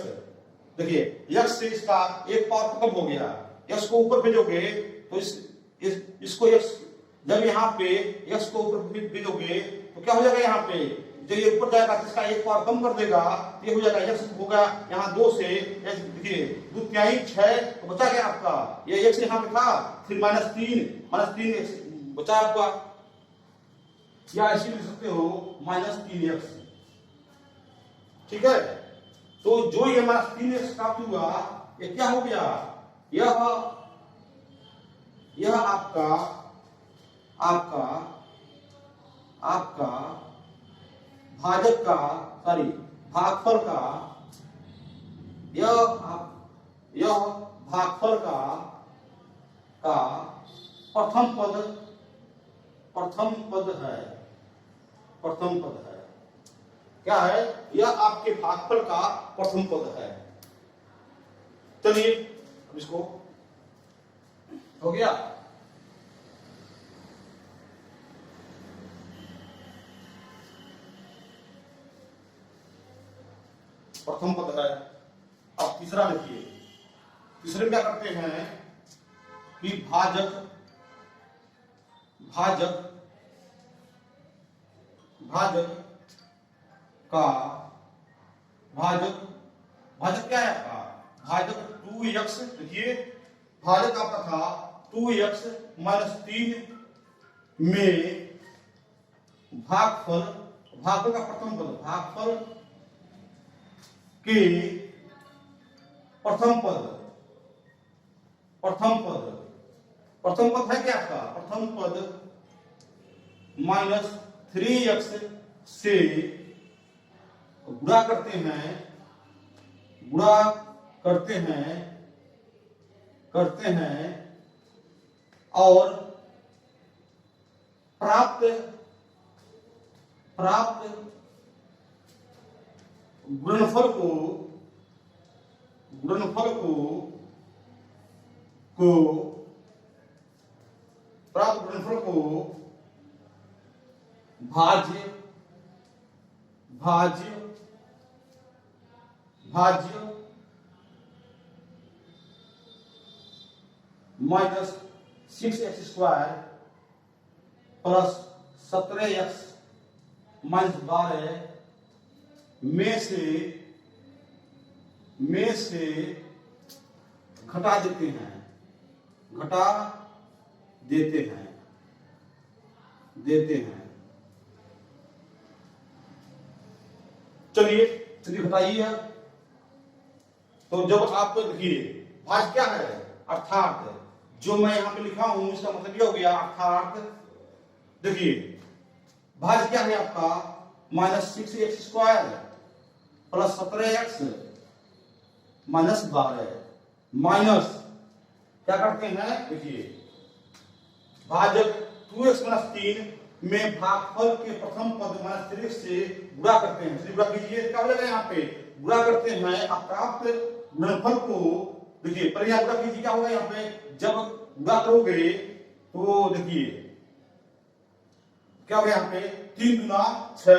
S1: देखिए x से इसका एक पावर खत्म हो गया, x को ऊपर भेजोगे तो इसको x जब यहाँ पे x को ऊपर भेजोगे तो क्या हो जाएगा, यहाँ पे जो ये ऊपर जाएगा इसका एक पावर कम कर देगा, ये हो जाएगा x होगा यहाँ 2 से देखिए द्वितीयांश 6 तो बचा क्या आपका, ये x यहाँ पे था फिर -3 बचा आपका, या ऐसे लिख सकते हो -3x। ठीक है, तो जो ये -3x प्राप्त हुआ ये क्या हो गया, यह आपका भाजक का भागफल का, यह भागफल का प्रथम पद है। क्या है, यह आपके भागफल का प्रथम पद है। चलिए अब इसको हो गया, प्रथम पद है। अब तीसरा लिखिए, तीसरे क्या करते हैं कि भाजक क्या है आपका, भाजक 2x। देखिए भाजक आपका था 2x -3 में भागफल का प्रथम पद, भागफल के प्रथम पद है क्या आपका, प्रथम पद -3x से गुणा करते हैं और प्राप्त गुणनफल को भाज्य -6x² प्लस 17x -12 में से घटा देते हैं। चलिए घटाइए। तो जब आप देखिए भाज्य क्या है, अर्थात जो मैं यहाँ पे लिखा हूं इसका मतलब ये हो गया, अर्थात देखिए भाज्य क्या है आपका -6x² प्लस 17x -12 माइनस क्या करते हैं, देखिए भाजक 2x -3 में भागफल के प्रथम पद -3x से गुणा करते हैं। गुणा कीजिए, क्या हो जाएगा यहाँ पे गुणा करते हैं, आप प्राप्त गुणनफल को देखिए पहले यहाँ गुणा कीजिए, क्या होगा यहाँ पे जब गुणा करोगे तो देखिए क्या हो गया यहाँ पे 3 गुना 6,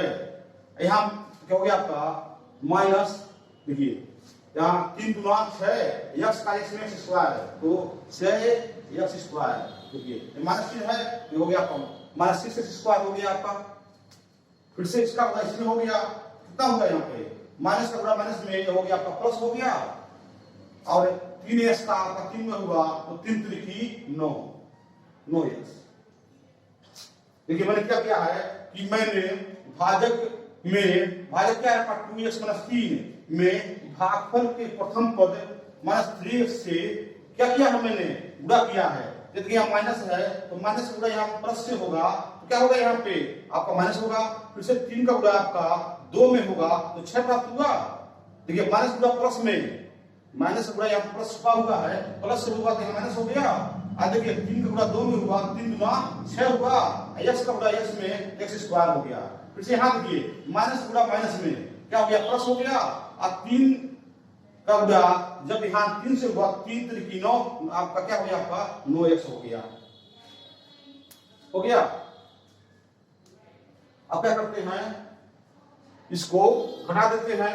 S1: यहाँ क्या हो गया आपका माइनस, देखिए यहाँ 3 गुना 6 x का x में x² तो 6x²। देखिए माइनस चिन्ह है, ये हो गया आपका माइनस 6x स्क्वायर हो गया आपका। फिर से इसका गुणा इसमें हो गया, कितना हुआ यहाँ पे माइनस का गुणा माइनस में, ये हो गया आपका प्लस हो गया। और 3x का आपका 3 में हुआ तो 3 3 9 9x। देखिए मैंने क्या किया है कि मैंने भाजक क्या है आपका 2x - 3 में भागफल के प्रथम पद -3x से क्या किया है, मैंने गुणा किया है। यदि यहाँ माइनस है तो माइनस का गुणा यहाँ प्लस से होगा, तो क्या होगा यहाँ पे आपका माइनस होगा। फिर से 3 का गुणा आपका 2 में होगा तो 6 प्राप्त हुआ। देखिए माइनस गुणा प्लस में, माइनस गुणा यहाँ प्लस हुआ है, प्लस से होगा तो यहाँ माइनस हो गया। देखिए 3 का गुणा 2 में हुआ, 3 गुना 6 हुआ, x का गुणा x में x स्क्वायर हो गया। फिर से यहाँ देखिए माइनस गुणा माइनस में क्या हो गया, प्लस हो गया। अब 3 का गुणा जब यहाँ 3 से हुआ 3 3 9, आपका क्या हो गया, आपका 9x हो गया। अब क्या करते हैं, इसको घटा देते हैं,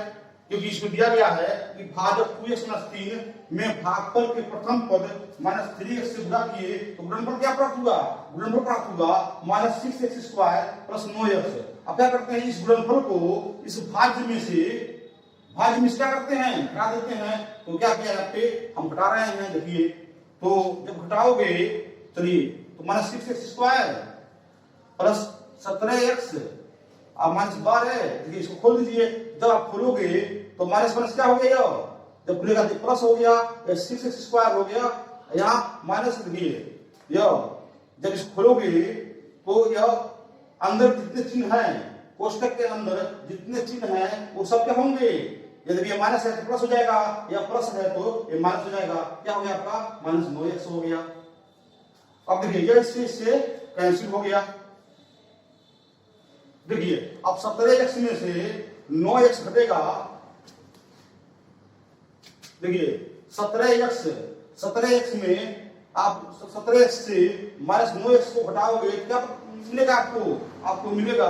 S1: क्योंकि इसमें दिया गया है कि भाजक 2x - 3 में भागफल के प्रथम पद -3x से गुणा किए तो गुणनफल क्या प्राप्त हुआ, गुणनफल प्राप्त हुआ -6x स्क्वायर प्लस 9x। अब क्या करते हैं, इस गुणनफल को इस भाज्य में से क्या करते हैं, घटा देते हैं। तो क्या किया यहाँ पे हम घटा रहे हैं, देखिए तो जब घटाओगे चलिए तो -6x स्क्वायर प्लस 17x अब -12, देखिए इसको खोल दीजिए। जब आप खोलोगे तो माइनस माइनस क्या हो गया, जब खुलेगा तो प्लस हो गया, 6x स्क्वायर हो गया। यहाँ माइनस देखिए जब इसको खोलोगे तो यह अंदर जितने चिन्ह हैं, कोष्टक के अंदर जितने चिन्ह हैं वो सब क्या होंगे, यदि ये माइनस है तो प्लस हो जाएगा, या प्लस है तो ये माइनस हो जाएगा। क्या हो गया आपका -9x हो गया। अब देखिए ये इससे कैंसिल हो गया। देखिए अब 17x में से 9x घटेगा, देखिए 17x में आप 17x से -9x को घटाओगे क्या मिलेगा, आपको मिलेगा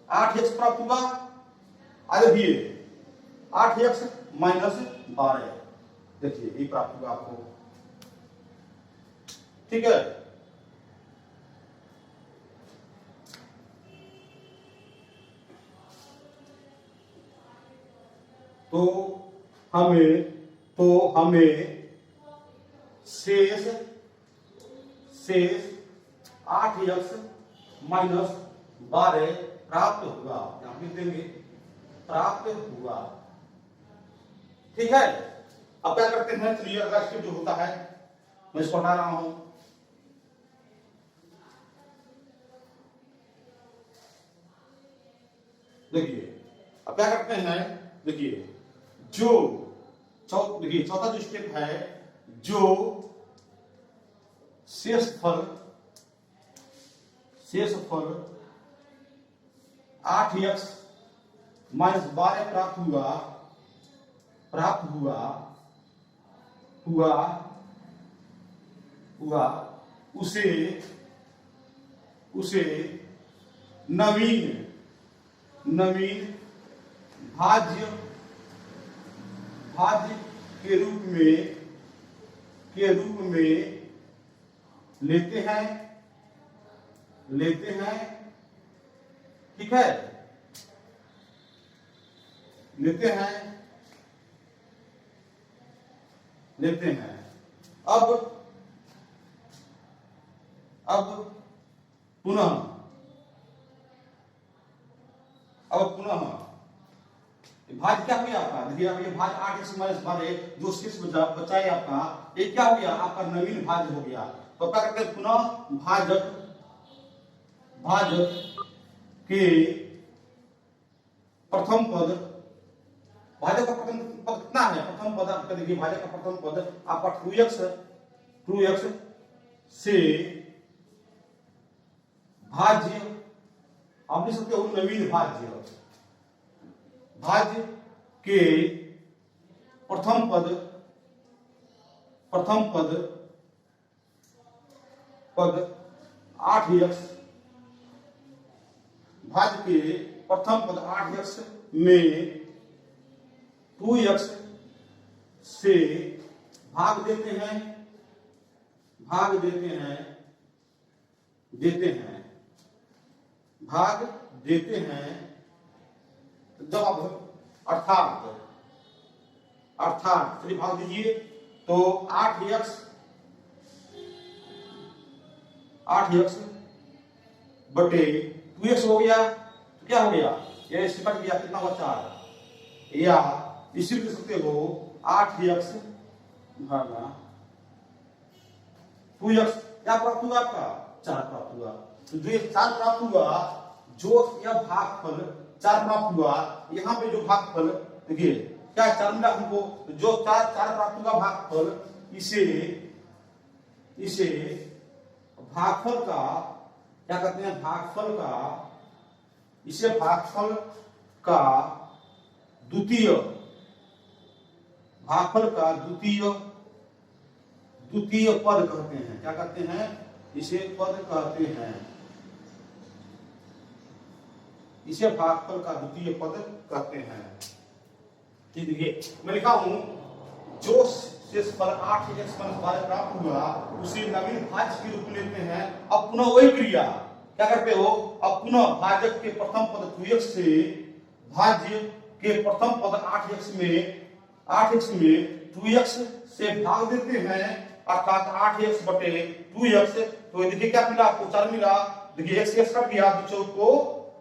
S1: 8x प्राप्त हुआ। देखिए 8x - 12, देखिए ये प्राप्त हुआ आपको, ठीक है। तो हमें शेष 8x - 12 प्राप्त हुआ, यहां लिख देंगे प्राप्त हुआ, ठीक है। अब क्या करते हैं, चलिए अगला स्टेप जो होता है मैं इसको हटा रहा हूं। देखिए अब क्या करते हैं, देखिए देखिए चौथा जो स्टेप है, जो शेषफल 8x - 12 प्राप्त हुआ उसे नवीन भाज्य के रूप में लेते हैं, ठीक है, लेते हैं। अब पुनः भाज क्या हो गया आपका, देखिए अब ये भाज 8x - 12 जो शेष बचा है आपका, ये क्या हो गया, आपका नवीन भाज्य हो गया। तो क्या करते हैं, पुनः भाजक के प्रथम पद, भाजक का प्रथम पद कितना है, प्रथम पद आपका देखिए भाजक का प्रथम पद आपका 2x से भाज्य, आप लिख सकते हो नवीन भाज्य के प्रथम पद 8x, भाज्य के प्रथम पद 8x में 2x से भाग देते हैं, भाग देते हैं, देते हैं, भाग देते हैं, जब आप अर्थात, अर्थात चलिए भाग दीजिए, तो 8x, 8x बटे 2x हो गया, तो क्या हो गया, ये इससे कट गया, कितना बचा, या इसी लिख सकते हो 8x भागा 2x, क्या प्राप्त हुआ आपका, 4 प्राप्त हुआ। तो जो ये 4 प्राप्त हुआ, जो यह भागफल 4 प्राप्त हुआ, यहाँ पे जो भागफल देखिए क्या 4 मिला हमको, तो जो 4 प्राप्त हुआ भागफल, इसे इसे भागफल का क्या कहते हैं, भागफल का, इसे भागफल का द्वितीय, भागफल का द्वितीय पद कहते हैं। क्या कहते हैं, इसे पद कहते हैं, इसे भागफल का द्वितीय पद कहते हैं। ठीक है, मैं लिखा हूं, जो शेषफल 8x - 12 प्राप्त हुआ, उसे नवीन भाज्य के रूप में लेते हैं। अब पुनः वही क्रिया क्या करते हो, अब पुनः भाजक के प्रथम पद 2x से भाज्य के प्रथम पद 8x में 2x से भाग देते हैं, अर्थात 8x बटे 2x। तो देखिए क्या मिला आपको, 4 मिला, देखिए x कट गया, 2 4 को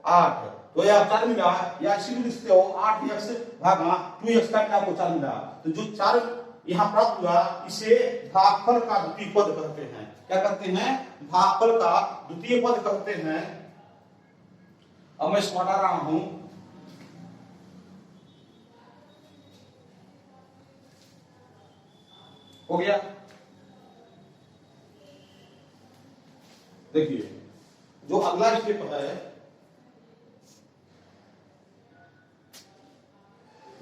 S1: 8, तो यह 4 मिला, या इसी को लिखते हो 8x भागा 2x का आपको 4 मिला। तो जो 4 यहाँ प्राप्त हुआ, इसे भागफल का द्वितीय पद कहते हैं। क्या कहते हैं, भागफल का द्वितीय पद कहते हैं। अब मैं इसको हटा रहा हूं, हो गया। देखिए जो अगला स्टेप है,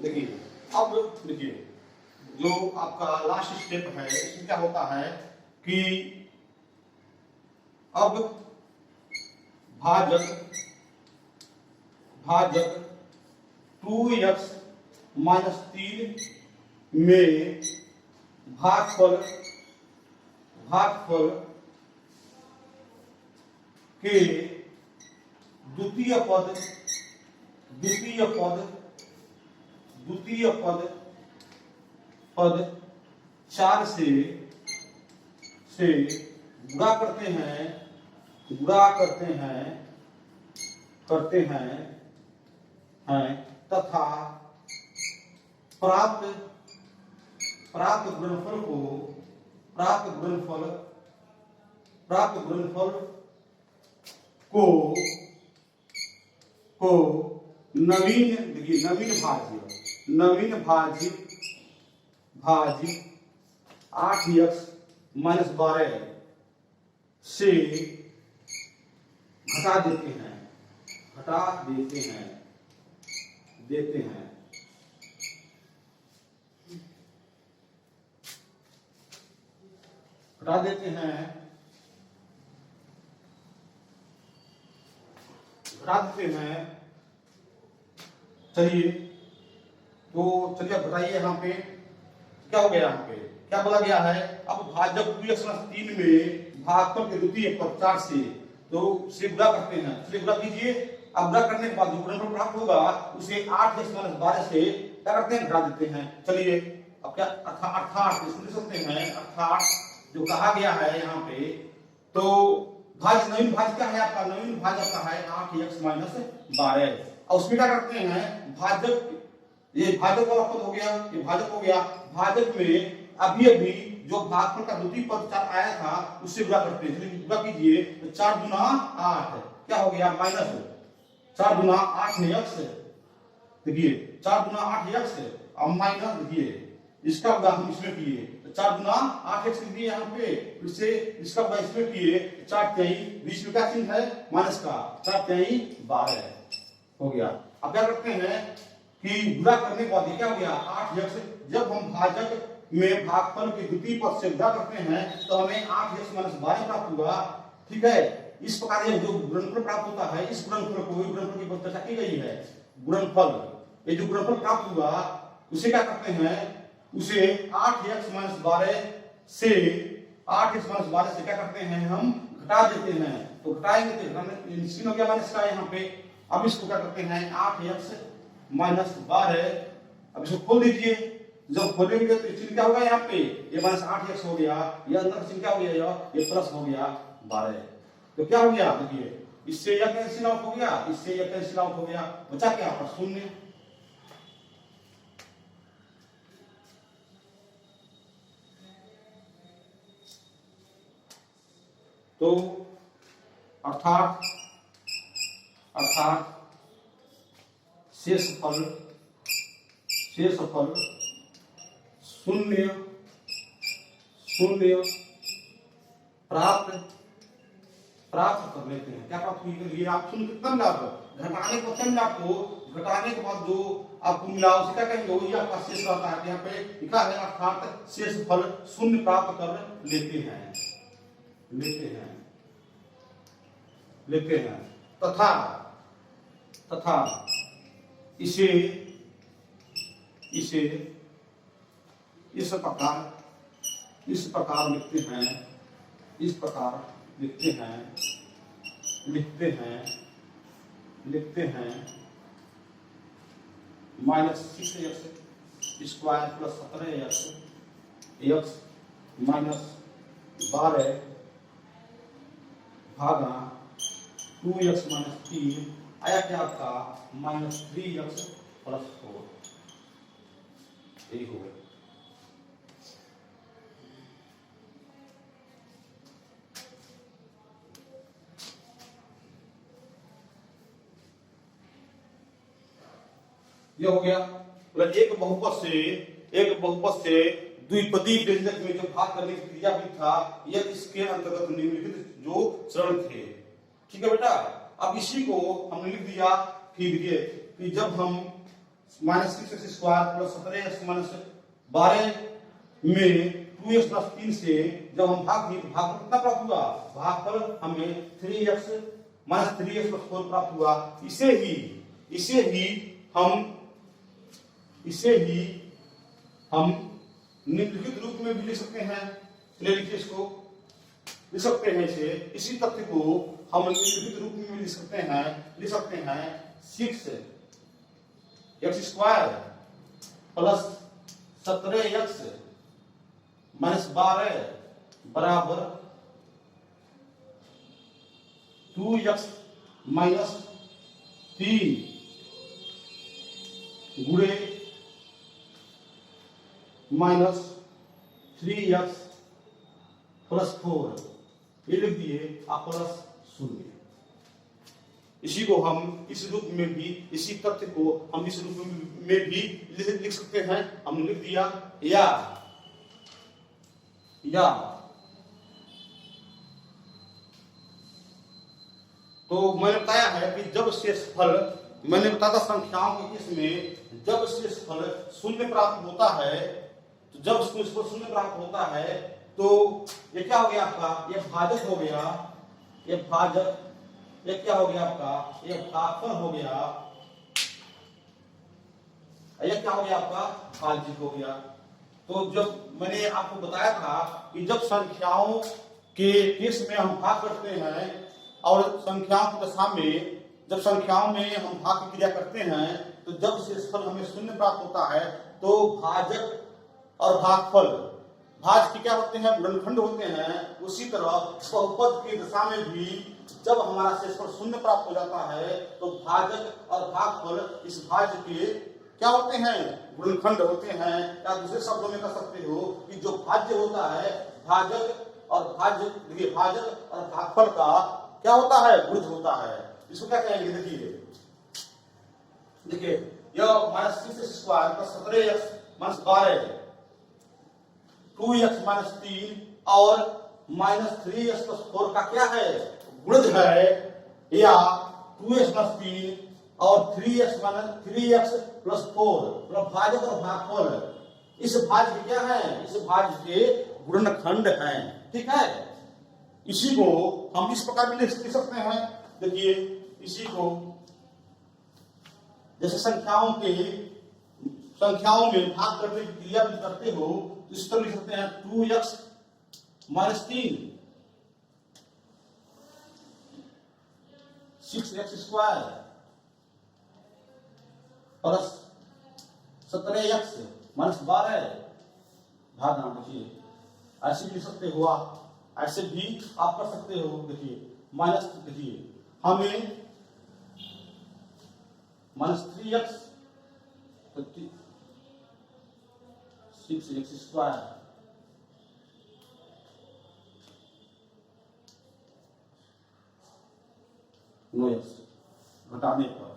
S1: देखिए अब देखिए जो आपका लास्ट स्टेप है, इसमें क्या होता है कि अब भाजक 2x - 3 में भागफल के द्वितीय पद 4 से गुणा करते हैं तथा प्राप्त गुणनफल को नवीन भाज्य 8x - 12 से घटा देते हैं, देते हैं। चलिए तो चलिए बताइए यहाँ पे क्या हो गया, यहाँ पे क्या बोला गया है, अब भाजक 2x - 3 में भागफल के द्वितीय पद 4 से तो से गुणा करते हैं। चलिए गुणा कीजिए। अब गुणा करने के बाद जो गुणनफल प्राप्त होगा, उसे 8x - 12 से क्या करते हैं, घटा देते हैं। चलिए अब क्या अर्थात इसको लिख सकते हैं, अर्थात जो कहा गया है यहाँ पे, तो नवीन भाज्य क्या है आपका, नवीन भाज्य आपका है 8x - 12। और उसमें क्या करते हैं, भाजक, ये भाजक वाला पद हो गया, ये भाजक हो गया, भाजक में अभी जो भागफल का द्वितीय पद 4 आया था, उससे गुणा करते हैं। चलिए गुणा कीजिए, तो 4 गुना 8 क्या हो गया, माइनस 4 गुना 8 है x, देखिए 4 गुना 8 x, अब माइनस देखिए इसका गुणा हम इसमें किए, तो 4 गुना 8x लिख दिए यहाँ पे, फिर से इसका गुणा इसमें किए, 4 3 बीच में क्या चिन्ह है, माइनस का, 4 3 12 हो गया। अब क्या करते हैं कि गुणा करने के बाद क्या हो गया 8x, जब हम भाजक में भागफल के द्वितीय पद से गुणा करते हैं तो हमें 8x - 12 प्राप्त हुआ। ठीक है, इस प्रकार ये जो गुणनफल प्राप्त होता है, इस गुणनफल को, गुणनफल की चर्चा की गई है, गुणनफल, ये जो गुणनफल प्राप्त हुआ उसे क्या करते हैं, उसे 8x - 12 से 8x माइनस 12 से क्या करते हैं हम घटा देते हैं, तो घटाएंगे तो निश्चित हो गया माइनस का यहाँ पे। अब इसको क्या करते हैं 8x माइनस 12, अब इसको खोल दीजिए, जब खोलेंगे तो चिन्ह क्या होगा यहाँ पे, ये माइनस 8x हो गया, ये अंदर चिन्ह क्या हो गया, ये प्लस हो गया 12, तो क्या हो गया देखिए, इससे यह कैंसिल आउट हो गया, इससे यह कैंसिल आउट हो गया, बचा क्या पर शून्य। तो अर्थात शेषफल शून्य प्राप्त कर लेते हैं। क्या प्राप्त हुई, आप शून्य कितना मिला, घटाने को कितना मिला आपको, घटाने के बाद जो आपको मिला उसे क्या कहेंगे, वही आपका शेष रहता है। यहाँ पे लिखा है अर्थात शेषफल शून्य प्राप्त कर लेते हैं तथा इसे इस प्रकार लिखते हैं minus 6x square plus 17x minus 12 भागा 2x माइनस 3 आया क्या आपका माइनस 3x प्लस 4, यही हो गया। यह हो गया, मतलब एक बहुपद से द्विपदी व्यंजक में जो भाग करने की क्रिया भी था, यह इसके अंतर्गत निम्नलिखित जो चरण थे। ठीक है बेटा, अब इसी को हमने लिख दिया फिर ये कि जब हम minus 6x square plus 17x minus 12 में 2x प्लस 3 से जब हम भाग दिए, भाग कितना प्राप्त हुआ, भागफल हमें 3x माइनस 3x प्लस 4 प्राप्त हुआ। इसे ही हम निम्नलिखित रूप में भी लिख सकते हैं। चलिए लिखिए, इसको लिख सकते हैं, इसी तथ्य को हम निम्नलिखित रूप में लिख सकते हैं 6x square plus 17x minus 12 बराबर 2x माइनस 3 गुणे माइनस 3x प्लस 4, ये लिख दिए आप प्लस 0। इसी को हम इस रूप में भी, इसी तथ्य को हम इस रूप में भी लिख सकते हैं। हमने लिख दिया या तो मैंने बताया है कि जब शेषफल, मैंने बताया था संख्याओं के इसमें जब शेषफल शून्य प्राप्त होता है, तो जब शेषफल शून्य प्राप्त होता है तो ये क्या हो गया आपका, ये भाजक हो गया, ये क्या हो गया आपका, ये भागफल हो गया, ये क्या हो गया आपका भाज्य हो गया। तो जब मैंने आपको बताया था कि जब संख्याओं के केस में हम भाग करते हैं और संख्याओं की दशा में जब संख्याओं में हम भाग की क्रिया करते हैं, तो जब शेषफल हमें शून्य प्राप्त होता है तो भाजक और भागफल, भाज के क्या होते हैं, गुणनखंड होते हैं। उसी तरह बहुपद की दशा में भी जब हमारा शेषफल शून्य प्राप्त हो जाता है तो भाजक और भागफल इस भाज्य के क्या होते हैं, गुणनखंड होते हैं। या दूसरे शब्दों में कह सकते हो कि जो भाज्य होता है, भाजक और भागफल का क्या होता है, गुणज होता है। इसको क्या कहेंगे, देखिए यह minus 6x square plus 17x minus 12 2x minus 3 और माइनस 3x प्लस 4 का क्या है, गुणज है, या 2x प्लस 3 और 3x माइनस 3x प्लस 4 मतलब भाजक और भागफल इस भाज्य क्या है, इस भाज्य के गुणनखंड हैं। ठीक है, इसी को हम इस प्रकार भी लिख सकते हैं। देखिए इसी को जैसे संख्याओं में भाग करने की क्रिया भी करते हो, तो इस तरह लिख सकते हैं 2x -3 6x² प्लस 17x -12 भाग नाम देखिए, ऐसे भी लिख सकते हो आप, ऐसे भी आप कर सकते हो। देखिए माइनस, देखिए हमें -3x 6x² 9x घटाने पर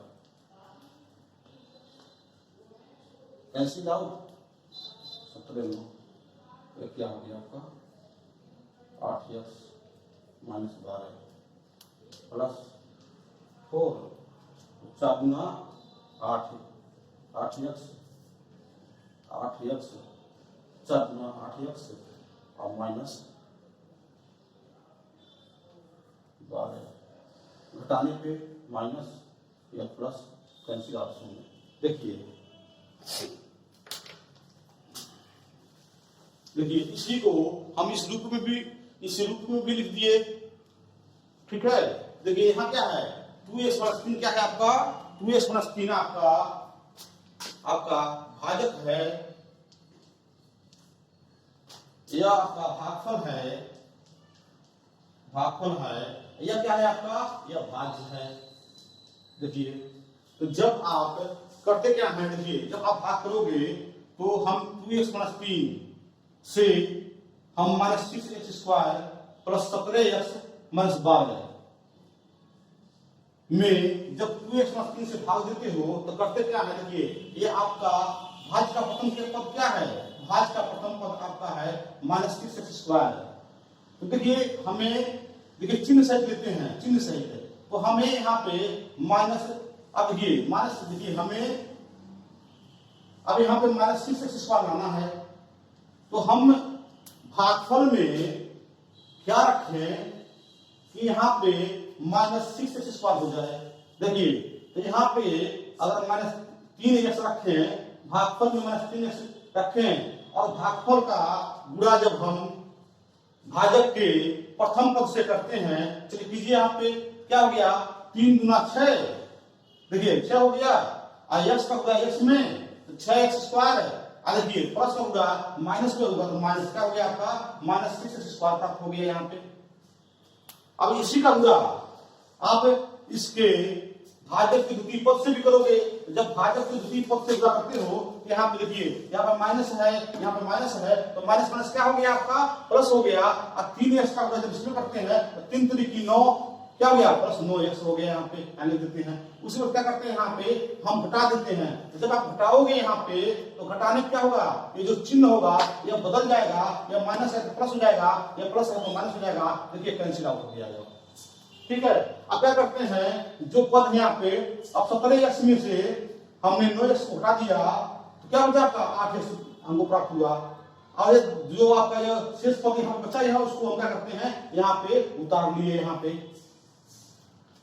S1: कैंसिल आउट 17 9 क्या हो गया आपका 8x -12 प्लस 4 4 गुना 8 8x 4 गुना 8x और -12 घटाने पे माइनस या प्लस कैंसिल ऑप्शन में। देखिए इसी को हम इस रूप में भी लिख दिए, ठीक है। देखिए यहाँ क्या है 2x + 3 क्या है आपका 2x + 3 आपका भाजक है, यह आपका भागफल है, यह क्या है आपका यह भाज्य है। देखिए तो जब आप करते क्या है, देखिए जब आप भाग करोगे तो हम 2x + 3 से हम -6x² प्लस 17x -12 में जब 2x + 3 से भाग देते हो तो करते क्या है, देखिए ये आपका भाज्य का प्रथम पद क्या है, भाज्य का प्रथम पद आपका है -6x²। तो देखिए हमें चिन्ह सहित लेते हैं, चिन्ह सहित, तो हमें यहाँ पे माइनस, अब देखिए हमें अब यहाँ पे -6x² लाना है, तो हम भागफल में क्या रखें कि यहाँ पे -6x² हो जाए। देखिए तो यहाँ पे अगर -3x रखें, भागफल में -3x रखें और भागफल का गुणा जब हम भाजक के प्रथम पद से करते हैं, चलिए कीजिए यहाँ पे क्या हो गया 3 गुना 6, देखिए 6 हो गया और x का गुणा x में तो 6x², देखिए प्लस का गुणा माइनस में होगा तो माइनस क्या हो गया आपका -6x² प्राप्त हो गया यहाँ पे। अब इसी का गुणा आप इसके भाजक के द्वितीय पद से भी करोगे, जब भाजक के द्वितीय पद से गुणा करते हो यहाँ पे देखिए यहाँ पे माइनस है, यहाँ पे माइनस है, तो माइनस क्या हो गया आपका प्लस हो गया, और 3x का गुणा जब इसमें करते हैं तो 3 × 3 = 9 क्या हो गया प्लस 9x हो गया यहाँ पे, लिख देते हैं। उसी को क्या करते हैं यहाँ पे हम घटा देते हैं, जब आप घटाओगे यहाँ पे तो घटाने क्या होगा, ये जो चिन्ह होगा यह बदल जाएगा, यह माइनस है तो प्लस हो जाएगा, यह प्लस है तो माइनस हो जाएगा, देखिए कैंसिल आउट हो गया। ठीक है, अब क्या करते हैं जो पद यहाँ पे अब 17x में से हमने 9x को हटा दिया तो क्या हो जाएगा 8x हमको प्राप्त हुआ, और जो आपका ये शेष पद यहाँ बचा है उसको हम क्या करते हैं यहाँ पे उतार लिए यहाँ पे।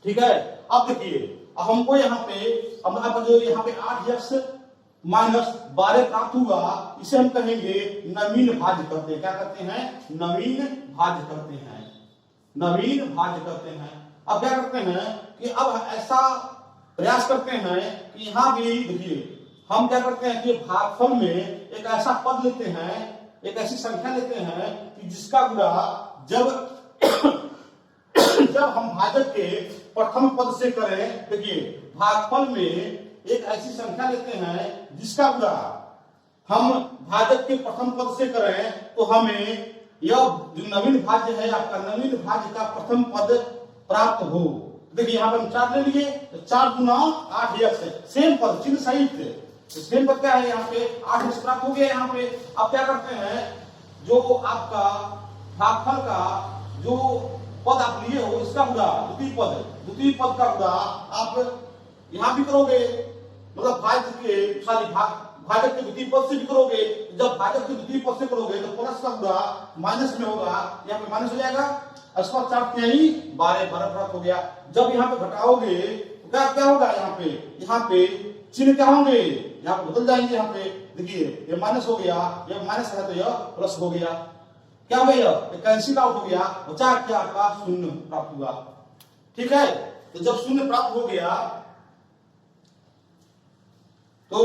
S1: ठीक है, अब देखिए अब हमको यहाँ पे अब आपका जो यहाँ पे 8x -12 प्राप्त हुआ, इसे हम कहेंगे नवीन भाज्य करते हैं। क्या करते हैं नवीन भाज्य करते हैं, नवीन भाज्य करते हैं। अब क्या करते हैं कि अब ऐसा प्रयास करते हैं कि यहाँ भी देखिए हम क्या करते हैं कि भागफल में एक ऐसा पद लेते हैं, एक ऐसी संख्या लेते हैं कि जिसका गुणा जब हम भाजक के प्रथम पद से करें, देखिए भागफल में एक ऐसी संख्या लेते हैं जिसका गुणा हम भाजक के प्रथम पद से करें तो हमें यह जो नवीन भाज्य है आपका नवीन भाज्य का प्रथम पद प्राप्त हो। देखिए यहाँ पे हम 4 ले लिए तो 4 गुना 8x है, सेम पद चिन्ह सहित, सेम पद क्या है यहाँ पे 8x प्राप्त हो गया यहाँ पे। अब क्या करते हैं जो आपका भागफल का जो पद आप लिए हो इसका गुणा द्वितीय पद का गुणा आप यहाँ भी करोगे, मतलब भाजक के द्वितीय पद से भी करोगे, जब भाजक के द्वितीय पद से करोगे तो प्लस का गुणा माइनस में होगा, यहाँ पे माइनस हो जाएगा, इसका 4 × 3 = 12 प्राप्त हो गया। जब यहाँ पे घटाओगे तो क्या होगा यहाँ पे चिन्ह क्या होंगे, यहाँ पे बदल जाएंगे। यहाँ पे देखिए ये माइनस हो गया, ये माइनस है तो यह प्लस हो गया। क्या भैया कैंसिल आउट हो गया, बचा क्या आपका शून्य प्राप्त हुआ। ठीक है, तो जब शून्य प्राप्त हो गया तो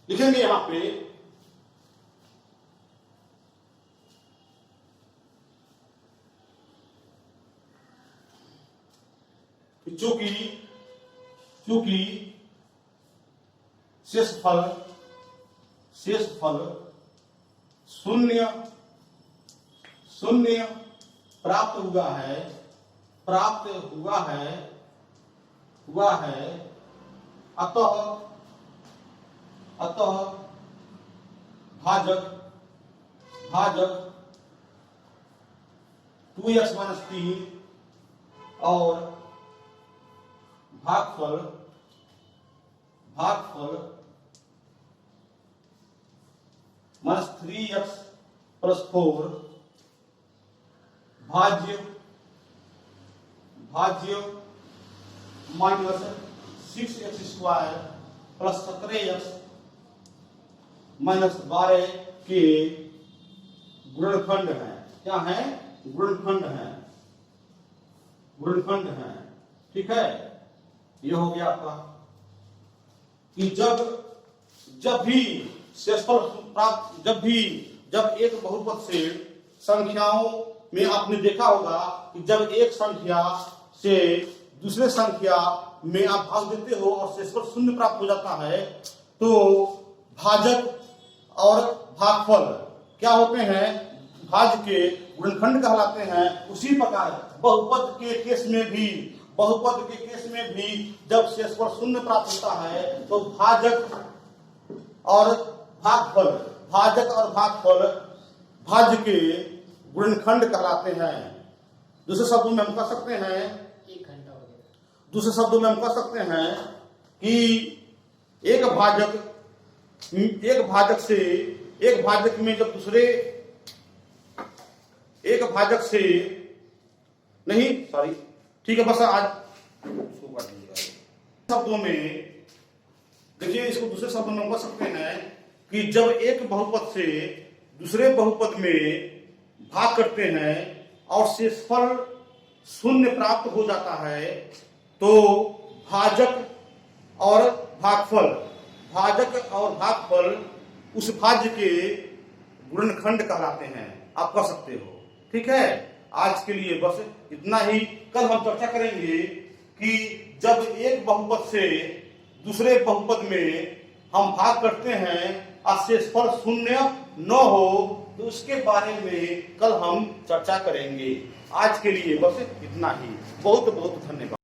S1: लिखेंगे यहां पे चूंकि शेषफल शून्य प्राप्त हुआ है अतः भाजक 2x - 3 और भागफल -3x + 4 भाज्य -6x² + 17x - 12 के गुणनखंड है। क्या है? गुणनखंड है। ठीक है, ये हो गया आपका कि जब भी शेषफल प्राप्त जब एक बहुपद से संख्याओं में आपने देखा होगा कि जब एक संख्या से दूसरे संख्या में आप भाग देते हो और शेषफल शून्य प्राप्त हो जाता है तो भाजक और भागफल क्या होते हैं? भाज्य के गुणनखंड कहलाते हैं। उसी प्रकार बहुपद के केस में भी जब शेषफल शून्य प्राप्त होता है तो भाजक और भागफल भाज्य के गुणनखंड कहलाते हैं। दूसरे शब्दों में हम कह सकते हैं कि एक भाजक में जब दूसरे ठीक है, बस आज इसको काट दीजिएगा। शब्दों में देखिए, इसको दूसरे शब्दों में कह सकते हैं कि जब एक बहुपद से दूसरे बहुपद में भाग करते हैं और शेषफल शून्य प्राप्त हो जाता है तो भाजक और भागफल उस भाज्य के गुणनखंड कहलाते हैं। आप कह सकते हो। ठीक है, आज के लिए बस इतना ही। कल हम चर्चा करेंगे कि जब एक बहुपद से दूसरे बहुपद में हम भाग करते हैं और शेषफल शून्य न हो तो उसके बारे में कल हम चर्चा करेंगे। आज के लिए बस इतना ही। बहुत बहुत धन्यवाद।